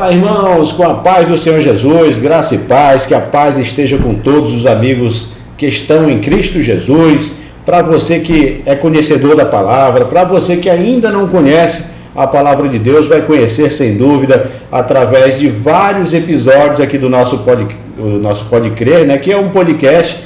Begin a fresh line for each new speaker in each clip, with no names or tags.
Olá, irmãos, com a paz do Senhor Jesus, graça e paz, que a paz esteja com todos os amigos que estão em Cristo Jesus. Para você que é conhecedor da palavra, para você que ainda não conhece a palavra de Deus, vai conhecer sem dúvida através de vários episódios aqui do nosso Pode Crer, né? Que é um podcast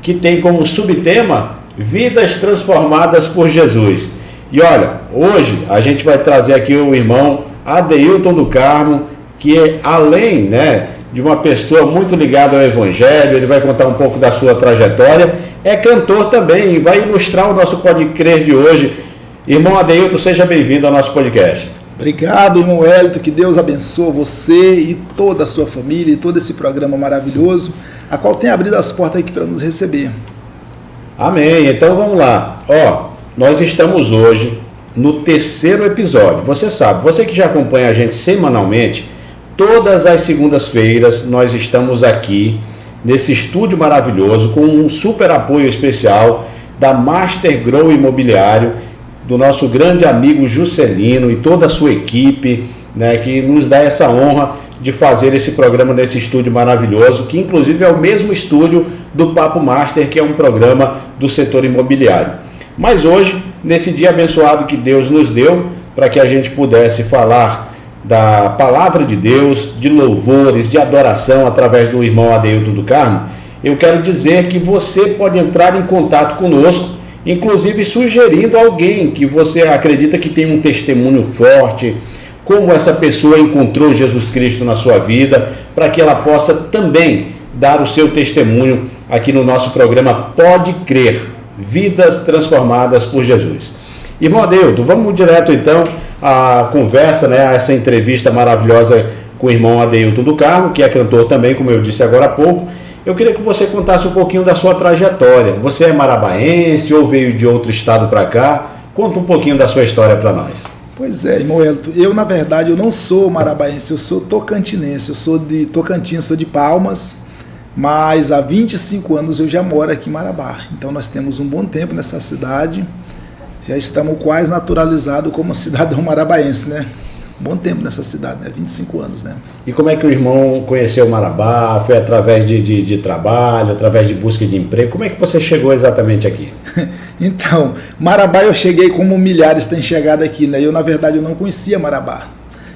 que tem como subtema Vidas Transformadas por Jesus. E olha, hoje a gente vai trazer aqui o irmão Adeilton do Carmo, que além, né, de uma pessoa muito ligada ao Evangelho, ele vai contar um pouco da sua trajetória, é cantor também e vai ilustrar o nosso Pode Crer de hoje. Irmão Adeilton, seja bem-vindo ao nosso podcast.
Obrigado, irmão Wellington, que Deus abençoe você e toda a sua família e todo esse programa maravilhoso, a qual tem abrido as portas aqui para nos receber.
Amém, então vamos lá. Nós estamos hoje no 3º episódio. Você sabe, você que já acompanha a gente semanalmente, todas as segundas-feiras nós estamos aqui nesse estúdio maravilhoso com um super apoio especial da Master Grow Imobiliário, do nosso grande amigo Juscelino e toda a sua equipe, né, que nos dá essa honra de fazer esse programa nesse estúdio maravilhoso, que inclusive é o mesmo estúdio do Papo Master, que é um programa do setor imobiliário. Mas hoje, nesse dia abençoado que Deus nos deu, para que a gente pudesse falar da palavra de Deus, de louvores, de adoração, através do irmão Adeilton do Carmo, eu quero dizer que você pode entrar em contato conosco, inclusive sugerindo alguém que você acredita que tem um testemunho forte, como essa pessoa encontrou Jesus Cristo na sua vida, para que ela possa também dar o seu testemunho aqui no nosso programa Pode Crer, Vidas Transformadas por Jesus. Irmão Adeilton, vamos direto então à conversa, né, a essa entrevista maravilhosa com o irmão Adeilton do Carmo, que é cantor também, como eu disse agora há pouco. Eu queria que você contasse um pouquinho da sua trajetória. Você é marabaense ou veio de outro estado para cá? Conta um pouquinho da sua história para nós.
Pois é, irmão Wellington, eu na verdade eu não sou marabaense, eu sou tocantinense, eu sou de Tocantins, sou de Palmas, mas há 25 anos eu já moro aqui em Marabá. Então nós temos um bom tempo nessa cidade, já estamos quase naturalizados como cidadão marabaense, né? Bom tempo nessa cidade, né? 25 anos, né?
E como é que o irmão conheceu Marabá? Foi através de trabalho, através de busca de emprego? Como é que você chegou exatamente aqui?
Então, Marabá eu cheguei como milhares têm chegado aqui, né? Eu, na verdade, eu não conhecia Marabá.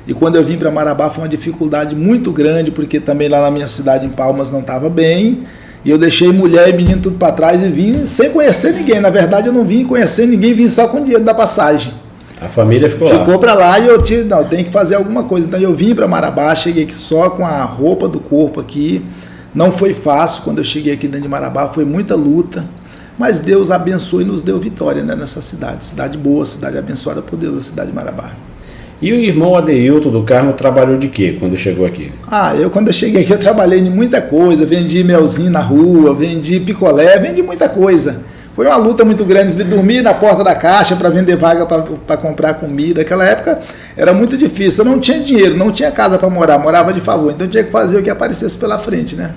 E quando eu vim para Marabá foi uma dificuldade muito grande, porque também lá na minha cidade, em Palmas, não estava bem. E eu deixei mulher e menino tudo para trás e vim sem conhecer ninguém. Na verdade, eu não vim conhecer ninguém, vim só com o dinheiro da passagem.
A família ficou lá.
Ficou para lá e eu tenho que fazer alguma coisa. Então eu vim para Marabá, cheguei aqui só com a roupa do corpo aqui. Não foi fácil quando eu cheguei aqui dentro de Marabá, foi muita luta. Mas Deus abençoou e nos deu vitória, né, nessa cidade. Cidade boa, cidade abençoada por Deus, a cidade de Marabá.
E o irmão Adeilton do Carmo trabalhou de quê quando chegou aqui?
Quando eu cheguei aqui eu trabalhei em muita coisa. Vendi melzinho na rua, vendi picolé, vendi muita coisa. Foi uma luta muito grande, dormir na porta da caixa para vender vaga para comprar comida. Naquela época era muito difícil, eu não tinha dinheiro, não tinha casa para morar, morava de favor, então tinha que fazer o que aparecesse pela frente, né?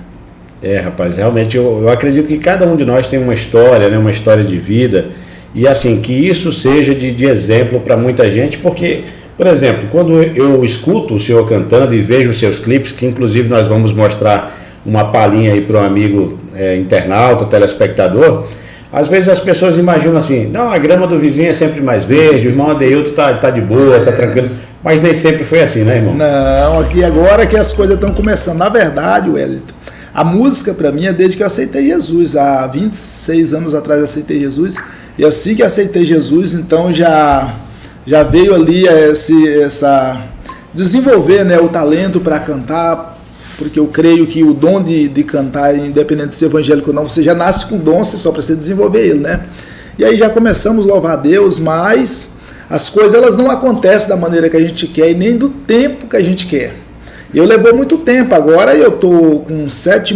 Rapaz, realmente eu acredito que cada um de nós tem uma história, né, uma história de vida, e assim, que isso seja de exemplo para muita gente, porque, por exemplo, quando eu escuto o senhor cantando e vejo os seus clipes, que inclusive nós vamos mostrar uma palhinha aí para um amigo internauta, telespectador. Às vezes as pessoas imaginam assim, não, a grama do vizinho é sempre mais verde, o irmão Adeilton tá de boa, tá tranquilo, mas nem sempre foi assim, né, irmão?
Não, aqui agora que as coisas estão começando. Na verdade, Wellington, a música para mim é desde que eu aceitei Jesus, há 26 anos atrás eu aceitei Jesus, e assim que aceitei Jesus, então já veio ali desenvolver, né, o talento para cantar, porque eu creio que o dom de cantar, independente de ser evangélico ou não, você já nasce com dom, você só precisa desenvolver ele, né? E aí já começamos a louvar a Deus, mas as coisas elas não acontecem da maneira que a gente quer e nem do tempo que a gente quer. Eu levou muito tempo, agora eu tô com 7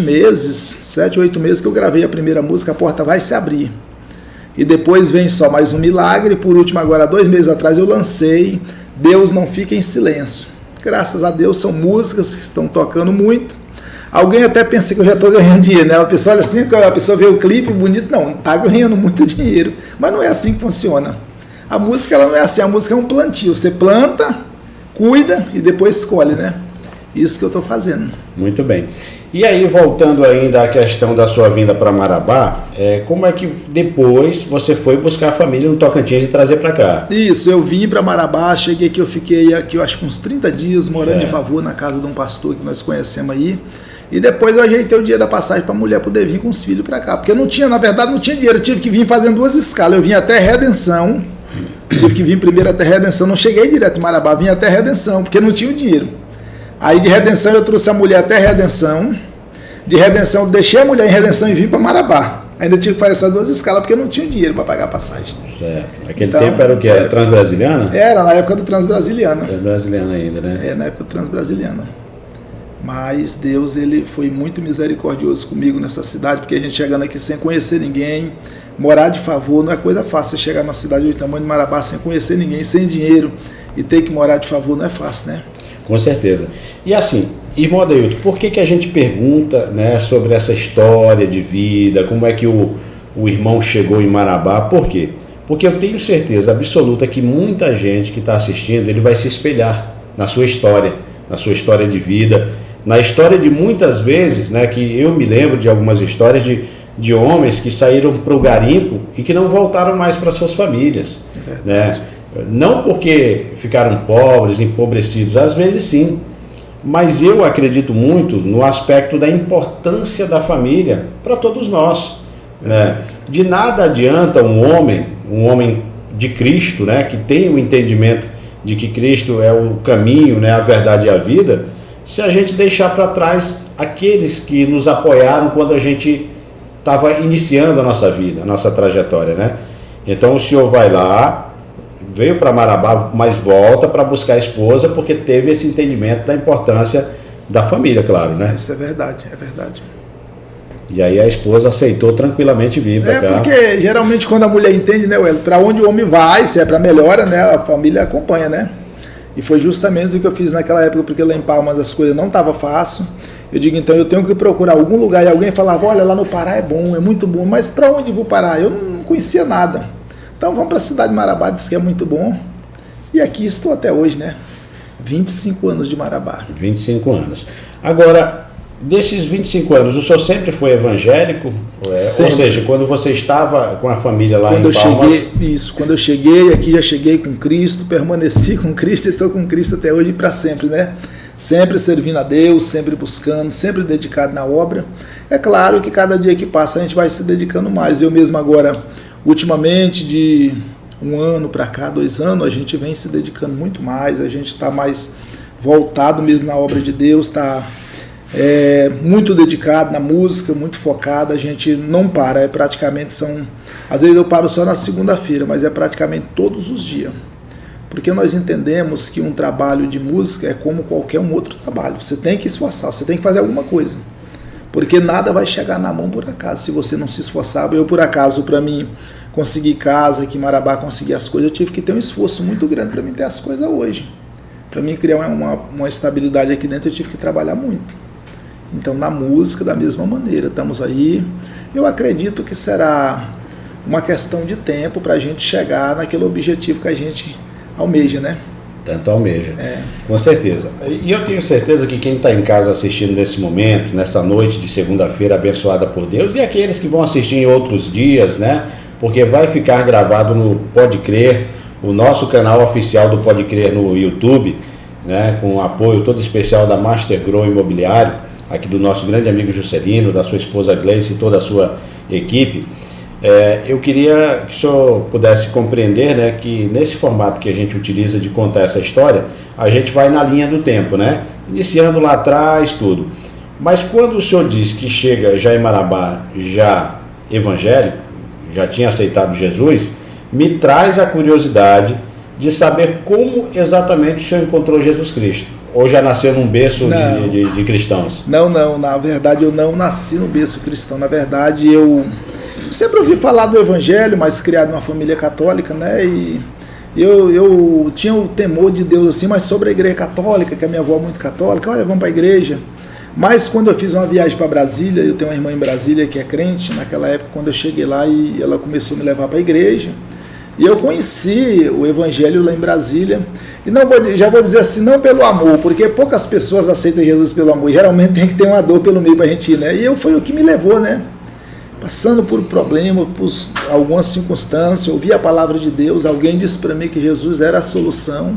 ou 8 meses que eu gravei a primeira música, A Porta Vai Se Abrir. E depois vem Só Mais Um Milagre, por último agora 2 meses atrás eu lancei Deus Não Fica em Silêncio. Graças a Deus são músicas que estão tocando muito. Alguém até pensa que eu já estou ganhando dinheiro, né? A pessoa olha assim, a pessoa vê o clipe bonito, não, está ganhando muito dinheiro. Mas não é assim que funciona. A música ela não é assim, a música é um plantio. Você planta, cuida e depois escolhe, né? Isso que eu estou fazendo.
Muito bem. E aí, voltando ainda à questão da sua vinda para Marabá, como é que depois você foi buscar a família no Tocantins e trazer para cá?
Isso, eu vim para Marabá, cheguei aqui, eu fiquei aqui, eu acho que uns 30 dias morando de favor na casa de um pastor que nós conhecemos aí. E depois eu ajeitei o dia da passagem para a mulher poder vir com os filhos para cá. Porque na verdade não tinha dinheiro, eu tive que vir fazendo 2 escalas. Eu vim até Redenção, tive que vir primeiro até Redenção, não cheguei direto em Marabá, vim até Redenção, porque não tinha o dinheiro. Aí de Redenção eu trouxe a mulher até Redenção, de Redenção eu deixei a mulher em Redenção e vim para Marabá. Ainda tive que fazer essas 2 escalas porque não tinha dinheiro para pagar a passagem.
Certo. Naquele tempo era o que? Era Transbrasiliana?
Era, na época do Transbrasiliana.
Transbrasiliana ainda, né?
Na época do Transbrasiliana. Mas Deus, ele foi muito misericordioso comigo nessa cidade, porque a gente chegando aqui sem conhecer ninguém, morar de favor, não é coisa fácil. Você chegar numa cidade do tamanho de Marabá sem conhecer ninguém, sem dinheiro, e ter que morar de favor não é fácil, né?
Com certeza. E assim, irmão Adeilton, por que a gente pergunta, né, sobre essa história de vida, como é que o irmão chegou em Marabá? Por quê? Porque eu tenho certeza absoluta que muita gente que está assistindo, ele vai se espelhar na sua história de vida, na história de muitas vezes, né, que eu me lembro de algumas histórias de homens que saíram para o garimpo e que não voltaram mais para suas famílias, né? Não porque ficaram pobres, empobrecidos, às vezes sim, mas eu acredito muito no aspecto da importância da família para todos nós, né? De nada adianta um homem de Cristo, né, que tem o entendimento de que Cristo é o caminho, né, a verdade e a vida, se a gente deixar para trás aqueles que nos apoiaram quando a gente estava iniciando a nossa vida, a nossa trajetória, né? Então o senhor vai lá, veio para Marabá, mas volta para buscar a esposa, porque teve esse entendimento da importância da família, claro, né?
Isso é verdade, é verdade.
E aí a esposa aceitou tranquilamente vir para cá.
Porque geralmente quando a mulher entende, né, para onde o homem vai, se é para melhora, né, a família acompanha, né? E foi justamente o que eu fiz naquela época, porque lá em Palmas as coisas não estavam fácil. Eu digo, então eu tenho que procurar algum lugar, e alguém falava, olha, lá no Pará é bom, é muito bom, mas para onde vou parar? Eu não conhecia nada. Então vamos para a cidade de Marabá, diz que é muito bom. E aqui estou até hoje, né? 25 anos de Marabá.
25 anos. Agora, desses 25 anos, o senhor sempre foi evangélico? Sempre. Ou seja, quando você estava com a família lá em Palmas...
Quando eu cheguei aqui, já cheguei com Cristo, permaneci com Cristo e estou com Cristo até hoje e para sempre, né? Sempre servindo a Deus, sempre buscando, sempre dedicado na obra. É claro que cada dia que passa a gente vai se dedicando mais. Eu mesmo agora, ultimamente, de 1 ano para cá, 2 anos, a gente vem se dedicando muito mais, a gente está mais voltado mesmo na obra de Deus, está muito dedicado na música, muito focado, a gente não para, praticamente às vezes eu paro só na segunda-feira, mas é praticamente todos os dias. Porque nós entendemos que um trabalho de música é como qualquer um outro trabalho. Você tem que esforçar, você tem que fazer alguma coisa. Porque nada vai chegar na mão por acaso, se você não se esforçar. Eu, por acaso, para mim conseguir casa aqui em Marabá, conseguir as coisas, eu tive que ter um esforço muito grande para mim ter as coisas hoje. Para mim criar uma estabilidade aqui dentro, eu tive que trabalhar muito. Então, na música, da mesma maneira, estamos aí. Eu acredito que será uma questão de tempo para a gente chegar naquele objetivo que a gente almeja, né?
Tanto almeja. Com certeza. E eu tenho certeza que quem está em casa assistindo nesse momento, nessa noite de segunda-feira abençoada por Deus, e aqueles que vão assistir em outros dias, né? Porque vai ficar gravado no Pode Crer, o nosso canal oficial do Pode Crer no YouTube, né? Com o apoio todo especial da Master Grow Imobiliário, aqui do nosso grande amigo Juscelino, da sua esposa Gleice e toda a sua equipe. Eu queria que o senhor pudesse compreender, né, que nesse formato que a gente utiliza de contar essa história, a gente vai na linha do tempo, né? Iniciando lá atrás, tudo. Mas quando o senhor diz que chega já em Marabá, já evangélico, já tinha aceitado Jesus, me traz a curiosidade de saber como exatamente o senhor encontrou Jesus Cristo. Ou já nasceu num berço de cristãos?
Não, na verdade eu não nasci no berço cristão. Na verdade eu sempre ouvi falar do evangelho, mas criado numa família católica, né? E eu tinha o temor de Deus assim, mas sobre a igreja católica, que a minha avó é muito católica, olha, vamos para a igreja. Mas quando eu fiz uma viagem para Brasília, eu tenho uma irmã em Brasília que é crente, naquela época quando eu cheguei lá e ela começou a me levar para a igreja, E eu conheci o evangelho lá em Brasília, e já vou dizer assim, não pelo amor, porque poucas pessoas aceitam Jesus pelo amor, e geralmente tem que ter uma dor pelo meio para a gente ir, né? E foi o que me levou, né? Passando por problema, por algumas circunstâncias, ouvi a palavra de Deus, alguém disse para mim que Jesus era a solução.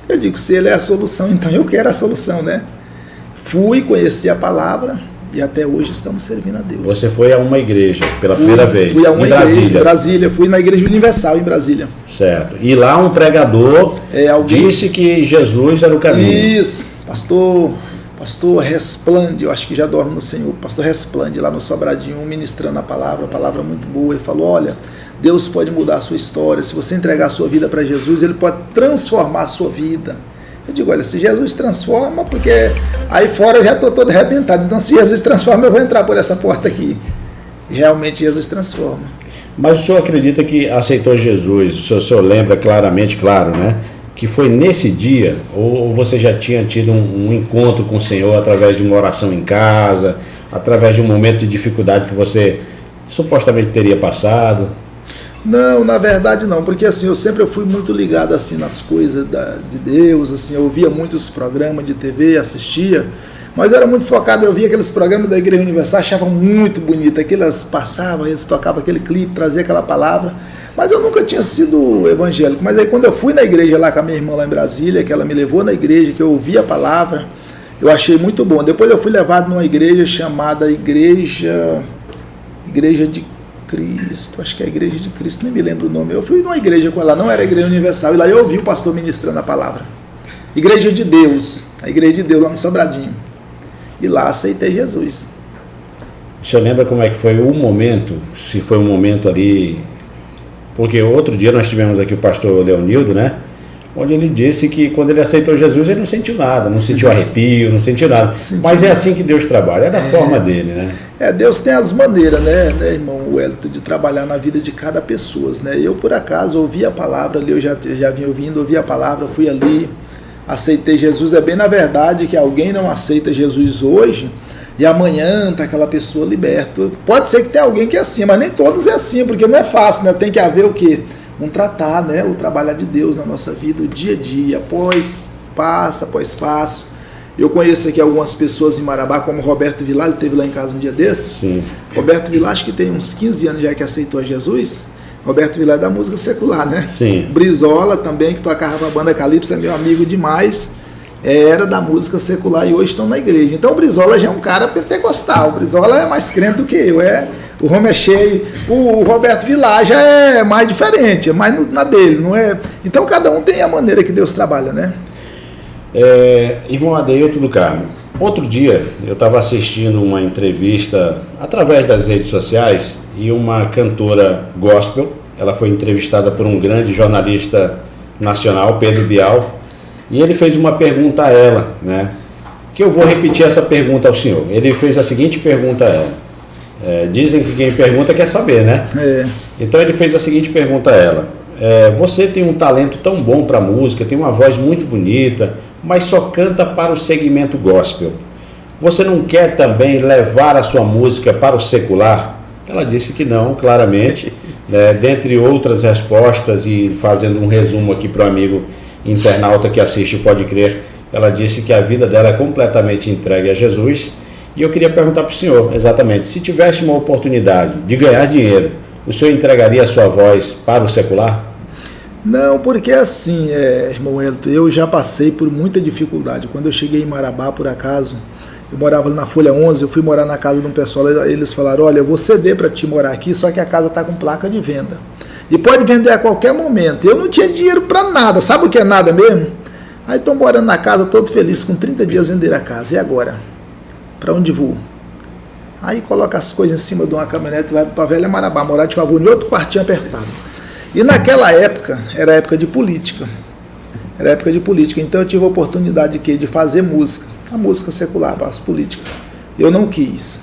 Eu digo, se ele é a solução, então eu quero a solução, né? Fui, conheci a palavra, e até hoje estamos servindo a Deus.
Você foi a uma igreja pela primeira vez,
fui a uma
em Brasília.
Igreja, em Brasília, fui na Igreja Universal em Brasília.
Certo. E lá um pregador disse que Jesus era o caminho.
Isso, pastor Resplande, eu acho que já dorme no Senhor, pastor Resplande lá no Sobradinho, ministrando a palavra muito boa. Ele falou, olha, Deus pode mudar a sua história, se você entregar a sua vida para Jesus, Ele pode transformar a sua vida. Eu digo, olha, se Jesus transforma, porque aí fora eu já estou todo arrebentado, então se Jesus transforma, eu vou entrar por essa porta aqui. E realmente Jesus transforma.
Mas o senhor acredita que aceitou Jesus? O senhor lembra claramente, claro, né? Que foi nesse dia, ou você já tinha tido um encontro com o Senhor através de uma oração em casa, através de um momento de dificuldade que você supostamente teria passado?
Não, na verdade não, porque assim, eu sempre fui muito ligado assim nas coisas de Deus, assim, eu ouvia muitos programas de TV, assistia, mas eu era muito focado, eu via aqueles programas da Igreja Universal, achava muito bonito, aqueles passavam, eles tocavam aquele clipe, traziam aquela palavra, mas eu nunca tinha sido evangélico. Mas aí quando eu fui na igreja lá com a minha irmã lá em Brasília, que ela me levou na igreja, que eu ouvi a palavra, eu achei muito bom. Depois eu fui levado numa igreja chamada Igreja de Cristo, acho que é a Igreja de Cristo, nem me lembro o nome. Eu fui numa igreja com ela, não era a Igreja Universal, e lá eu ouvi o pastor ministrando a palavra. Igreja de Deus, a Igreja de Deus lá no Sobradinho. E lá aceitei Jesus.
O senhor lembra como é que foi o momento, se foi um momento ali... Porque outro dia nós tivemos aqui o pastor Leonildo, né? Onde ele disse que quando ele aceitou Jesus, ele não sentiu nada, não sentiu arrepio, não sentiu nada. Mas é assim que Deus trabalha, é da forma dele, né?
Deus tem as maneiras, né, irmão Wellington, de trabalhar na vida de cada pessoa, né? Eu, por acaso, ouvi a palavra ali, eu já vinha ouvindo, ouvi a palavra, fui ali, aceitei Jesus. É bem na verdade que alguém não aceita Jesus hoje, e amanhã está aquela pessoa liberta. Pode ser que tenha alguém que é assim, mas nem todos é assim, porque não é fácil, né? Tem que haver o quê? Um tratar, né? O trabalhar de Deus na nossa vida, o dia a dia, passo após passo. Eu conheço aqui algumas pessoas em Marabá, como Roberto Vilar, ele esteve lá em casa um dia desses.
Sim.
Roberto Vilar, acho que tem uns 15 anos já que aceitou Jesus. Roberto Vilar é da música secular, né?
Sim.
Brizola também, que tocava a banda Calypso, é meu amigo demais. Era da música secular e hoje estão na igreja. Então o Brizola já é um cara pentecostal. O Brizola é mais crente do que eu. O homem é cheio. O Roberto Vilar já é mais diferente, é mais na dele, não é? Então cada um tem a maneira que Deus trabalha, né?
Irmão Adeilton do Carmo, outro dia eu estava assistindo uma entrevista através das redes sociais e uma cantora gospel, ela foi entrevistada por um grande jornalista nacional, Pedro Bial, e ele fez uma pergunta a ela, né? Que eu vou repetir essa pergunta ao senhor. Ele fez a seguinte pergunta a ela. Dizem que quem pergunta quer saber, né? Então ele fez a seguinte pergunta a ela. Você tem um talento tão bom para música, tem uma voz muito bonita, mas só canta para o segmento gospel. Você não quer também levar a sua música para o secular? Ela disse que não, claramente. Dentre outras respostas, e fazendo um resumo aqui para o amigo internauta que assiste Pode Crer, ela disse que a vida dela é completamente entregue a Jesus. E eu queria perguntar para o senhor, exatamente, se tivesse uma oportunidade de ganhar dinheiro, o senhor entregaria a sua voz para o secular?
Não, porque assim, irmão Elton, eu já passei por muita dificuldade. Quando eu cheguei em Marabá, por acaso, eu morava na Folha 11, eu fui morar na casa de um pessoal, eles falaram, olha, eu vou ceder para te morar aqui, só que a casa está com placa de venda. E pode vender a qualquer momento. Eu não tinha dinheiro para nada, sabe o que é nada mesmo? Aí estou morando na casa, todo feliz, com 30 dias vender a casa. E agora? Para onde vou? Aí coloca as coisas em cima de uma caminhonete e vai para a Velha Marabá, morar de favor em outro quartinho apertado. E naquela época, era época de política. Então eu tive a oportunidade de fazer música. A música secular, as políticas. Eu não quis.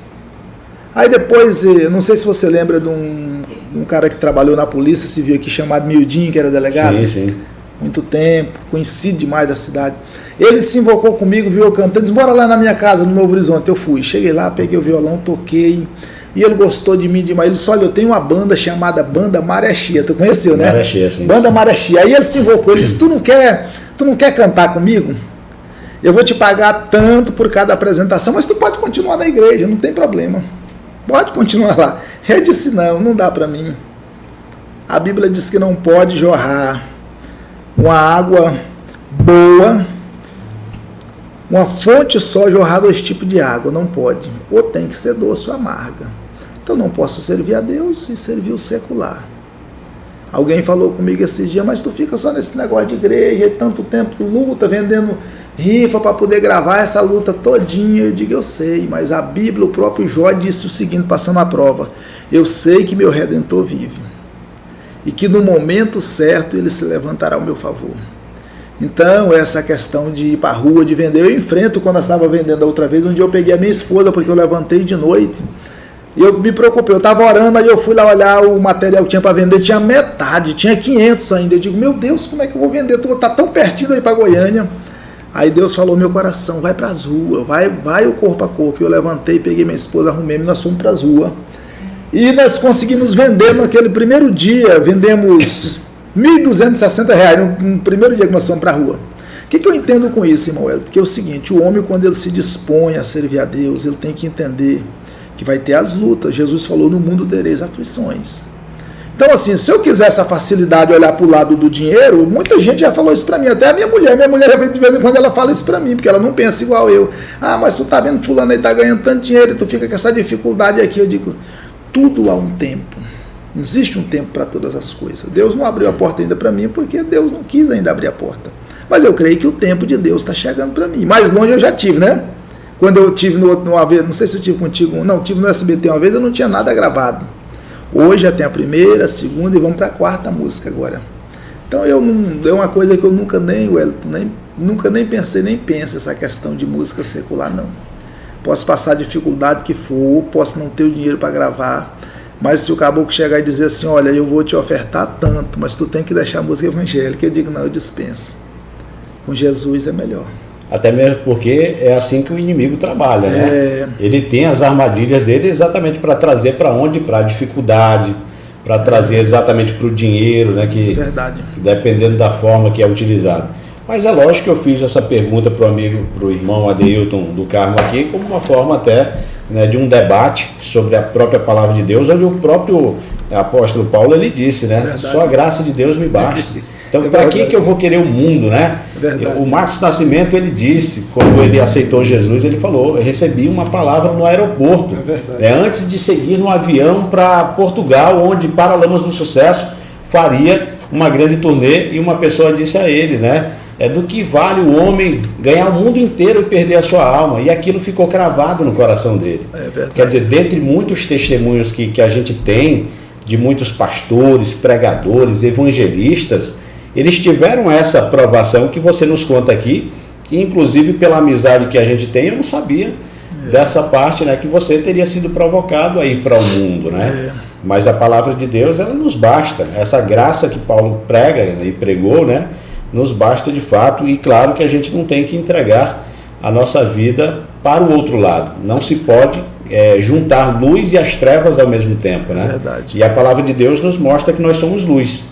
Aí depois, não sei se você lembra de um cara que trabalhou na polícia civil aqui, chamado Mildinho, que era delegado.
Sim.
Muito tempo, conhecido demais da cidade. Ele se invocou comigo, viu eu cantando, disse, bora lá na minha casa, no Novo Horizonte. Eu fui, cheguei lá, peguei o violão, toquei. e ele gostou de mim demais. Ele disse, olha, eu tenho uma banda chamada Banda Maré Chia. Tu conheceu, né?
Maré Chia, sim.
Banda Maré Chia. Aí ele se invocou, ele disse, tu não quer cantar comigo? Eu vou te pagar tanto por cada apresentação, mas tu pode continuar na igreja, não tem problema. Pode continuar lá. Eu disse, não dá para mim. A Bíblia diz que não pode jorrar uma água boa, uma fonte só jorrar 2 tipos de água, não pode. Ou tem que ser doce ou amarga. Então não posso servir a Deus e servir o secular. Alguém falou comigo esses dias, mas tu fica só nesse negócio de igreja, e tanto tempo tu luta, vendendo rifa para poder gravar essa luta todinha. Eu digo, eu sei, mas a Bíblia, o próprio Jó disse o seguinte, passando a prova, eu sei que meu Redentor vive, e que no momento certo ele se levantará ao meu favor. Então, essa questão de ir para a rua, de vender, eu enfrento quando eu estava vendendo a outra vez. Um dia eu peguei a minha esposa, porque eu levantei de noite, e eu me preocupei, eu estava orando, aí eu fui lá olhar o material que tinha para vender, tinha metade, tinha 500 ainda. Eu digo, meu Deus, como é que eu vou vender? Está tão pertinho aí para Goiânia. Aí Deus falou no meu coração, vai para as ruas, vai o corpo a corpo. Eu levantei, peguei minha esposa, arrumei, e nós fomos para as ruas. E nós conseguimos vender naquele primeiro dia, vendemos R$1.260 no primeiro dia que nós fomos para a rua. O que eu entendo com isso, irmão Elton? Que é o seguinte, o homem, quando ele se dispõe a servir a Deus, ele tem que entender que vai ter as lutas. Jesus falou, no mundo tereis aflições. Então, assim, se eu quiser essa facilidade de olhar para o lado do dinheiro, muita gente já falou isso para mim, até a minha mulher de vez em quando ela fala isso para mim, porque ela não pensa igual eu. Ah, mas tu tá vendo fulano aí tá ganhando tanto dinheiro e tu fica com essa dificuldade aqui. Eu digo, tudo há um tempo. Existe um tempo para todas as coisas. Deus não abriu a porta ainda para mim, porque Deus não quis ainda abrir a porta. Mas eu creio que o tempo de Deus está chegando para mim. Mais longe eu já tive, né? Quando eu tive uma vez, não sei se eu tive contigo, não, tive no SBT uma vez, eu não tinha nada gravado. Hoje já tem a primeira, a segunda e vamos para a 4ª música agora. Então é uma coisa que eu nunca nem pensei, nem penso essa questão de música secular, não. Posso passar a dificuldade que for, posso não ter o dinheiro para gravar, mas se o caboclo chegar e dizer assim, olha, eu vou te ofertar tanto, mas tu tem que deixar a música evangélica, eu digo, não, eu dispenso. Com Jesus é melhor.
Até mesmo porque é assim que o inimigo trabalha, né? Ele tem as armadilhas dele exatamente para trazer para onde? Para a dificuldade, para trazer exatamente para o dinheiro, né?
Verdade.
Dependendo da forma que é utilizado. Mas é lógico que eu fiz essa pergunta para o irmão Adeilton do Carmo aqui, como uma forma até, né, de um debate sobre a própria palavra de Deus, onde o próprio apóstolo Paulo ele disse, né? Verdade. Só a graça de Deus me basta. Então, para que eu vou querer o mundo, né? O Marcos Nascimento, ele disse, quando ele aceitou Jesus, ele falou, eu recebi uma palavra no aeroporto, antes de seguir no avião para Portugal, onde Paralamas do Sucesso faria uma grande turnê, e uma pessoa disse a ele, né? Do que vale o homem ganhar o mundo inteiro e perder a sua alma, e aquilo ficou cravado no coração dele. Quer dizer, dentre muitos testemunhos que a gente tem, de muitos pastores, pregadores, evangelistas, eles tiveram essa aprovação que você nos conta aqui, que inclusive pela amizade que a gente tem, eu não sabia dessa parte, né, que você teria sido provocado a ir para o mundo, né? Mas a palavra de Deus, ela nos basta, essa graça que Paulo prega e pregou, né, nos basta de fato, e claro que a gente não tem que entregar a nossa vida para o outro lado, não se pode juntar luz e as trevas ao mesmo tempo, né?
Verdade.
E a palavra de Deus nos mostra que nós somos luz.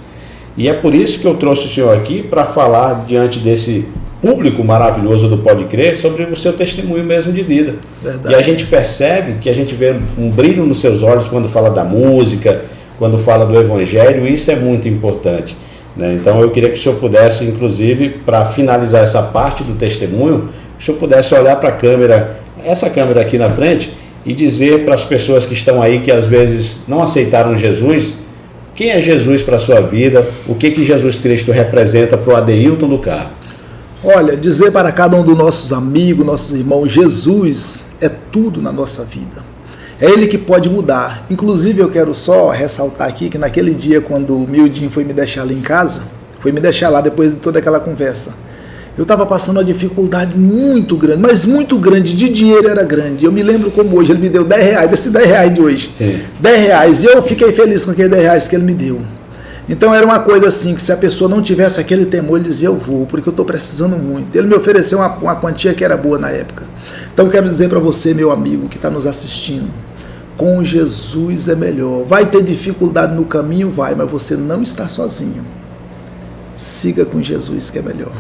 E é por isso que eu trouxe o senhor aqui para falar diante desse público maravilhoso do Pode Crer sobre o seu testemunho mesmo de vida.
Verdade.
E a gente percebe que a gente vê um brilho nos seus olhos quando fala da música, quando fala do evangelho, e isso é muito importante, né? Então eu queria que o senhor pudesse, inclusive, para finalizar essa parte do testemunho, que o senhor pudesse olhar para a câmera, essa câmera aqui na frente, e dizer para as pessoas que estão aí que às vezes não aceitaram Jesus, quem é Jesus para a sua vida, o que Jesus Cristo representa para o Adeilton do Carmo.
Olha, dizer para cada um dos nossos amigos, nossos irmãos, Jesus é tudo na nossa vida. É Ele que pode mudar. Inclusive eu quero só ressaltar aqui que naquele dia quando o Mildinho foi me deixar ali em casa, foi me deixar lá depois de toda aquela conversa, eu estava passando uma dificuldade muito grande, mas muito grande, de dinheiro era grande. Eu me lembro como hoje, ele me deu R$10, desses R$10 de hoje.
Sim.
R$10, e eu fiquei feliz com aqueles R$10 que ele me deu. Então era uma coisa assim, que se a pessoa não tivesse aquele temor, ele dizia, eu vou, porque eu estou precisando muito. Ele me ofereceu uma quantia que era boa na época. Então quero dizer para você, meu amigo, que está nos assistindo, Com Jesus é melhor. Vai ter dificuldade no caminho? Vai, mas você não está sozinho. Siga com Jesus que é melhor.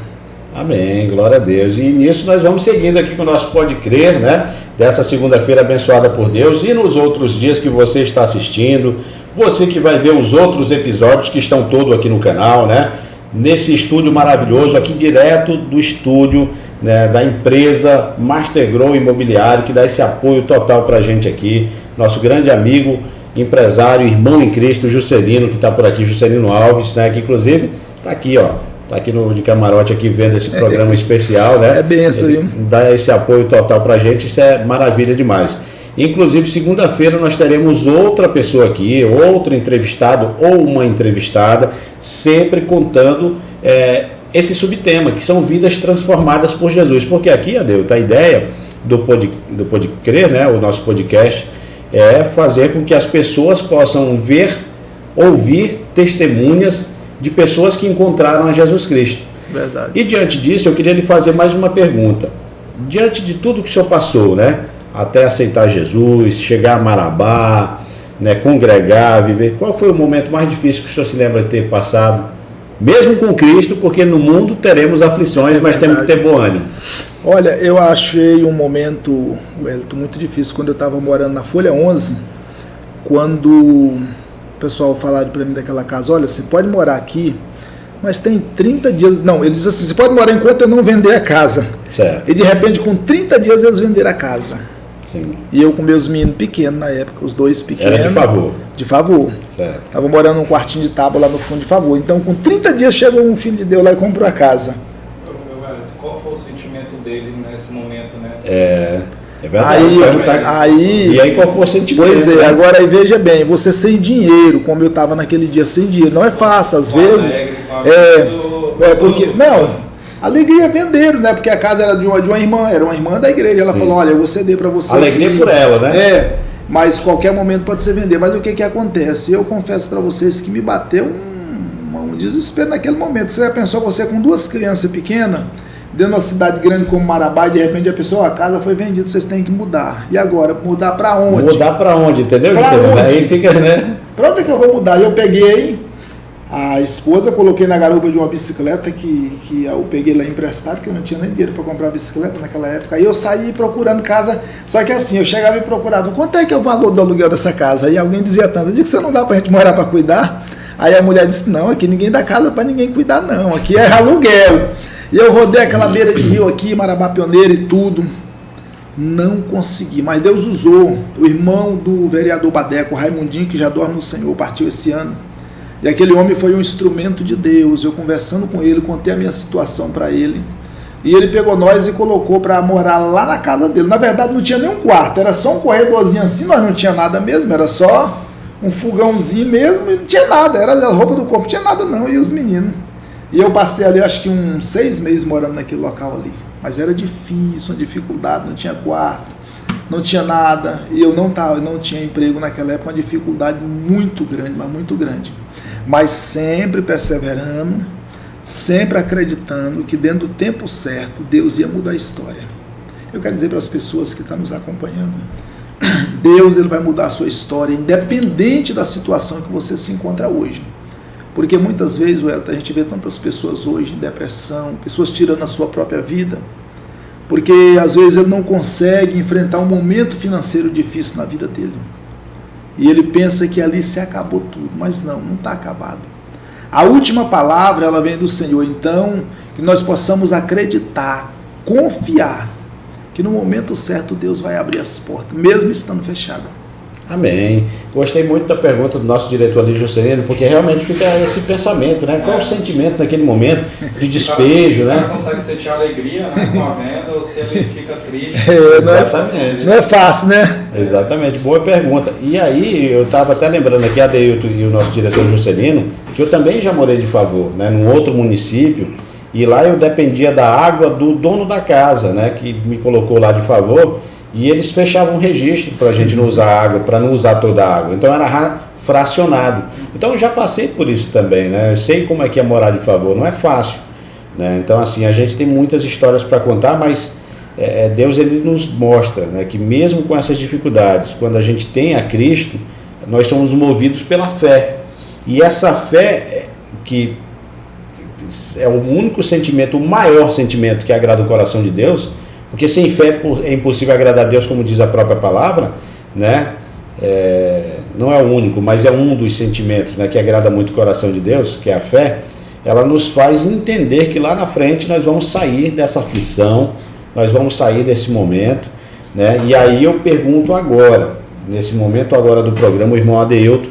Amém, glória a Deus. E nisso nós vamos seguindo aqui com o nosso Pode Crer, né? Dessa segunda-feira abençoada por Deus, e nos outros dias que você está assistindo, você que vai ver os outros episódios que estão todos aqui no canal, né? Nesse estúdio maravilhoso, aqui direto do estúdio, né, da empresa Master Grow Imobiliário, que dá esse apoio total para a gente aqui. Nosso grande amigo, empresário, irmão em Cristo, Juscelino, que está por aqui, Juscelino Alves, né? Que inclusive está aqui, ó. Está aqui de camarote aqui vendo esse programa especial, né?
É benção, viu?
Dá esse apoio total para a gente, isso é maravilha demais. Inclusive, segunda-feira nós teremos outra pessoa aqui, outro entrevistado ou uma entrevistada, sempre contando esse subtema, que são vidas transformadas por Jesus. Porque aqui, Adeu, a ideia do Pode Crer, né? O nosso podcast, é fazer com que as pessoas possam ver, ouvir testemunhas de pessoas que encontraram a Jesus Cristo.
Verdade.
E diante disso, eu queria lhe fazer mais uma pergunta. Diante de tudo que o senhor passou, né? Até aceitar Jesus, chegar a Marabá, né? Congregar, viver. Qual foi o momento mais difícil que o senhor se lembra de ter passado? Mesmo com Cristo, porque no mundo teremos aflições, mas temos que ter bom ânimo.
Olha, eu achei um momento, Wellington, muito difícil quando eu estava morando na Folha 11, quando o pessoal falaram para mim daquela casa, olha, você pode morar aqui, mas tem 30 dias... Não, eles dizem assim, você pode morar enquanto eu não vender a casa.
Certo.
E de repente, com 30 dias, eles venderam a casa.
Sim.
E eu com meus meninos pequenos na época, os dois pequenos.
Era de favor.
De favor.
Certo.
Tava morando num quartinho de tábua lá no fundo de favor. Então, com 30 dias, chegou um filho de Deus lá e comprou a casa.
Qual foi o sentimento dele nesse momento, né?
É verdade.
Aí,
e aí qual foi o sentimento?
Pois é, agora aí veja bem, você sem dinheiro, como eu estava naquele dia sem dinheiro, não é fácil, às vezes. Porque, não, alegria venderam, né? Porque a casa era de uma irmã, era uma irmã da igreja. Ela falou, olha, eu vou ceder para você.
Alegria
aqui.
Por ela, né?
Mas qualquer momento pode ser vender. Mas o que acontece? Eu confesso para vocês que me bateu um desespero naquele momento. Você já pensou, você com duas crianças pequenas, dentro de uma cidade grande como Marabá, e de repente a pessoa, a casa foi vendida, vocês têm que mudar. E agora? Mudar para onde?
Mudar para onde, entendeu?
Pra onde?
Aí fica, né?
Para onde é que eu vou mudar? Eu peguei a esposa, coloquei na garupa de uma bicicleta que eu peguei lá emprestado, que eu não tinha nem dinheiro para comprar bicicleta naquela época. Aí eu saí procurando casa, só que assim, eu chegava e procurava, quanto é que é o valor do aluguel dessa casa? Aí alguém dizia tanto, eu disse que você não dá pra gente morar para cuidar? Aí a mulher disse, não, aqui ninguém dá casa para ninguém cuidar não, aqui é aluguel. E eu rodei aquela beira de rio aqui, Marabá Pioneira e tudo, não consegui, mas Deus usou. O irmão do vereador Badeco, o Raimundinho, que já dorme no Senhor, partiu esse ano. E aquele homem foi um instrumento de Deus. Eu conversando com ele, contei a minha situação para ele. E ele pegou nós e colocou para morar lá na casa dele. Na verdade não tinha nem um quarto, era só um corredorzinho assim, nós não tinha nada mesmo, era só um fogãozinho mesmo, e não tinha nada, era a roupa do corpo, não tinha nada não, e os meninos. E eu passei ali, acho que uns 6 meses morando naquele local ali. Mas era difícil, uma dificuldade, não tinha quarto, não tinha nada. E eu não tinha emprego naquela época, uma dificuldade muito grande, mas muito grande. Mas sempre perseverando, sempre acreditando que dentro do tempo certo, Deus ia mudar a história. Eu quero dizer para as pessoas que estão nos acompanhando, Deus ele vai mudar a sua história, independente da situação que você se encontra hoje. Porque muitas vezes, Wellington, a gente vê tantas pessoas hoje em depressão, pessoas tirando a sua própria vida, porque às vezes ele não consegue enfrentar um momento financeiro difícil na vida dele. E ele pensa que ali se acabou tudo, mas não está acabado. A última palavra, ela vem do Senhor. Então, que nós possamos acreditar, confiar, que no momento certo Deus vai abrir as portas, mesmo estando fechada.
Amém. Gostei muito da pergunta do nosso diretor ali, Juscelino, porque realmente fica esse pensamento, né? Qual é o sentimento naquele momento de despejo, né?
Ele consegue sentir alegria, né, com a venda, ou se ele fica triste.
Exatamente.
Não é fácil, né?
Exatamente, boa pergunta. E aí, eu estava até lembrando aqui, Adeilton e o nosso diretor Juscelino, que eu também já morei de favor, né, num outro município, e lá eu dependia da água do dono da casa, né, que me colocou lá de favor, e eles fechavam um registro para a gente não usar água, para não usar toda a água. Então era fracionado. Então eu já passei por isso também, né? Eu sei como é que é morar de favor, não é fácil, né? Então assim, a gente tem muitas histórias para contar, mas Deus ele nos mostra, né, que mesmo com essas dificuldades, quando a gente tem a Cristo, nós somos movidos pela fé. E essa fé que é o único sentimento, o maior sentimento que agrada o coração de Deus, porque sem fé é impossível agradar a Deus, como diz a própria palavra, né? Não é o único, mas é um dos sentimentos, né, que agrada muito o coração de Deus, que é a fé. Ela nos faz entender que lá na frente nós vamos sair dessa aflição, nós vamos sair desse momento, né? E aí eu pergunto agora, nesse momento agora do programa, o irmão Adeilton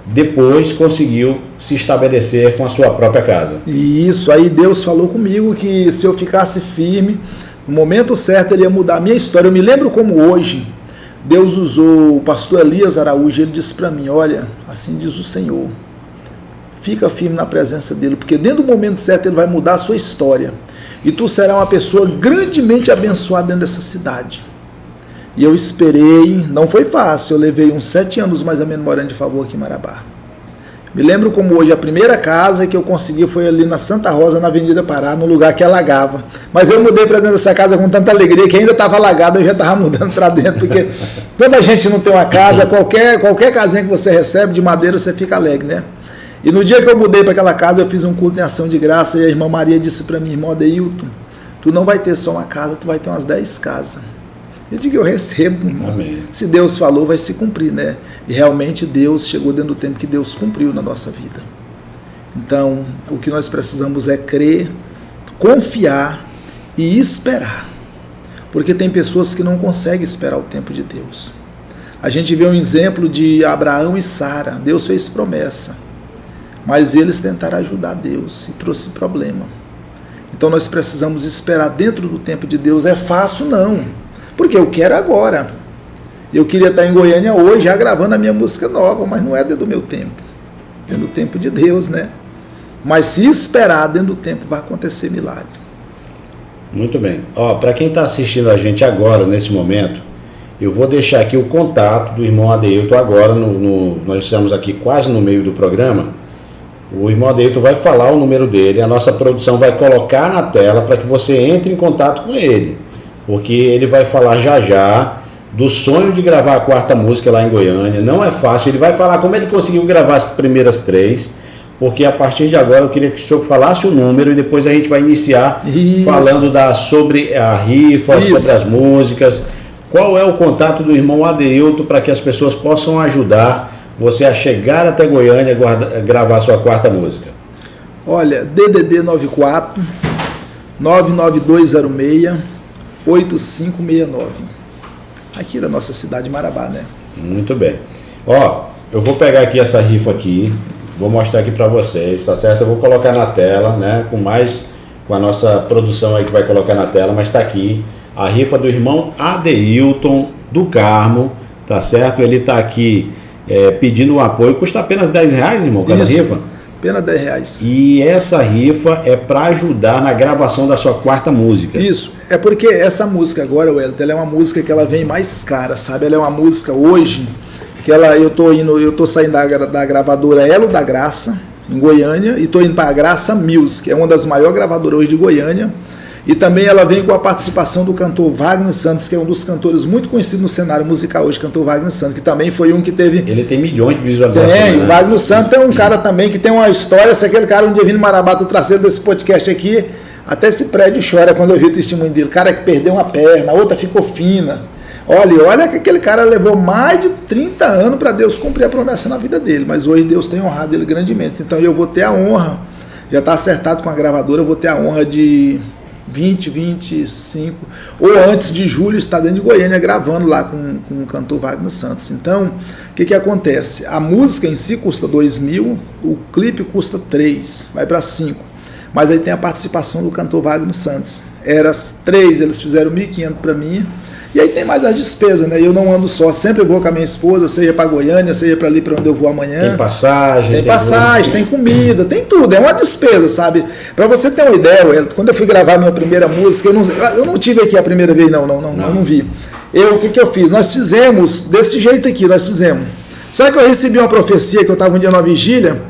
depois conseguiu se estabelecer com a sua própria casa.
E isso, aí Deus falou comigo que se eu ficasse firme, no momento certo ele ia mudar a minha história. Eu me lembro como hoje, Deus usou o pastor Elias Araújo, ele disse para mim, olha, assim diz o Senhor, fica firme na presença dele, porque dentro do momento certo ele vai mudar a sua história, e tu serás uma pessoa grandemente abençoada dentro dessa cidade. E eu esperei, não foi fácil, eu levei uns 7 anos mais ou menos morando de favor aqui em Marabá. Me lembro como hoje, a primeira casa que eu consegui foi ali na Santa Rosa, na Avenida Pará, no lugar que alagava. Mas eu mudei para dentro dessa casa com tanta alegria que ainda estava alagada, eu já estava mudando para dentro, porque quando a gente não tem uma casa, qualquer casinha que você recebe de madeira, você fica alegre, né? E no dia que eu mudei para aquela casa, eu fiz um culto em ação de graça, e a irmã Maria disse para mim, irmão Adeilton, tu não vai ter só uma casa, tu vai ter umas 10 casas. Eu digo, eu recebo, irmão.
Amém.
Se Deus falou, vai se cumprir, né? E realmente Deus chegou dentro do tempo que Deus cumpriu na nossa vida. Então, o que nós precisamos é crer, confiar e esperar. Porque tem pessoas que não conseguem esperar o tempo de Deus. A gente vê um exemplo de Abraão e Sara. Deus fez promessa, mas eles tentaram ajudar Deus e trouxe problema. Então nós precisamos esperar dentro do tempo de Deus. É fácil? Não. Porque eu quero agora. Eu queria estar em Goiânia hoje, já gravando a minha música nova, mas não é dentro do meu tempo. Dentro do tempo de Deus, né? Mas se esperar dentro do tempo, vai acontecer milagre.
Muito bem. Para quem está assistindo a gente agora, nesse momento, eu vou deixar aqui o contato do irmão Adeilton agora. Nós estamos aqui quase no meio do programa. O irmão Adeilton vai falar o número dele, a nossa produção vai colocar na tela para que você entre em contato com ele. Porque ele vai falar já do sonho de gravar a 4ª música lá em Goiânia. Não é fácil, ele vai falar como ele conseguiu gravar as primeiras 3, porque a partir de agora eu queria que o senhor falasse o número e depois a gente vai iniciar falando sobre a rifa, sobre as músicas. Qual é o contato do irmão Adeilton para que as pessoas possam ajudar você a chegar até Goiânia e gravar a sua 4ª música?
Olha, DDD 94 99206 8569, aqui da nossa cidade de Marabá, né?
Muito bem. Eu vou pegar aqui essa rifa aqui, vou mostrar aqui para vocês, tá certo? Eu vou colocar na tela, né? Com a nossa produção aí que vai colocar na tela, mas tá aqui a rifa do irmão Adeilton do Carmo, tá certo? Ele tá aqui pedindo um apoio, custa apenas R$10, irmão, cada rifa?
Apenas R$10.
E essa rifa é para ajudar na gravação da sua 4ª música.
Isso, é porque essa música agora, Wellington, ela é uma música que ela vem mais cara, sabe? Ela é uma música hoje que eu tô saindo da gravadora Elo da Graça, em Goiânia, e tô indo para a Graça Music, é uma das maiores gravadoras hoje de Goiânia. E também ela vem com a participação do cantor Wagner Santos, que é um dos cantores muito conhecidos no cenário musical hoje, cantor Wagner Santos, que também foi um que teve...
Ele tem milhões de visualizações.
O Wagner Santos é um cara também que tem uma história. Se aquele cara um dia vindo em Marabá, tô trazendo desse podcast aqui, até esse prédio chora quando eu vi o testemunho dele. O cara que perdeu uma perna, a outra ficou fina. Olha que aquele cara levou mais de 30 anos para Deus cumprir a promessa na vida dele, mas hoje Deus tem honrado ele grandemente. Então eu vou ter a honra, já está acertado com a gravadora, eu vou ter a honra de 25 ou antes de julho estar dentro de Goiânia gravando lá com o cantor Wagner Santos. Então, o que acontece? A música em si custa 2.000, o clipe custa 3, vai para 5. Mas aí tem a participação do cantor Wagner Santos. Era 3, eles fizeram 1.500 para mim. E aí tem mais as despesas, né? Eu não ando só, sempre vou com a minha esposa, seja para Goiânia, seja para ali para onde eu vou amanhã.
Tem passagem.
Tem comida, tem tudo, é uma despesa, sabe? Para você ter uma ideia, Wellington, quando eu fui gravar minha primeira música, eu não tive aqui a primeira vez, não. Eu não vi. O que eu fiz? Nós fizemos desse jeito aqui, Só que eu recebi uma profecia que eu estava um dia numa vigília,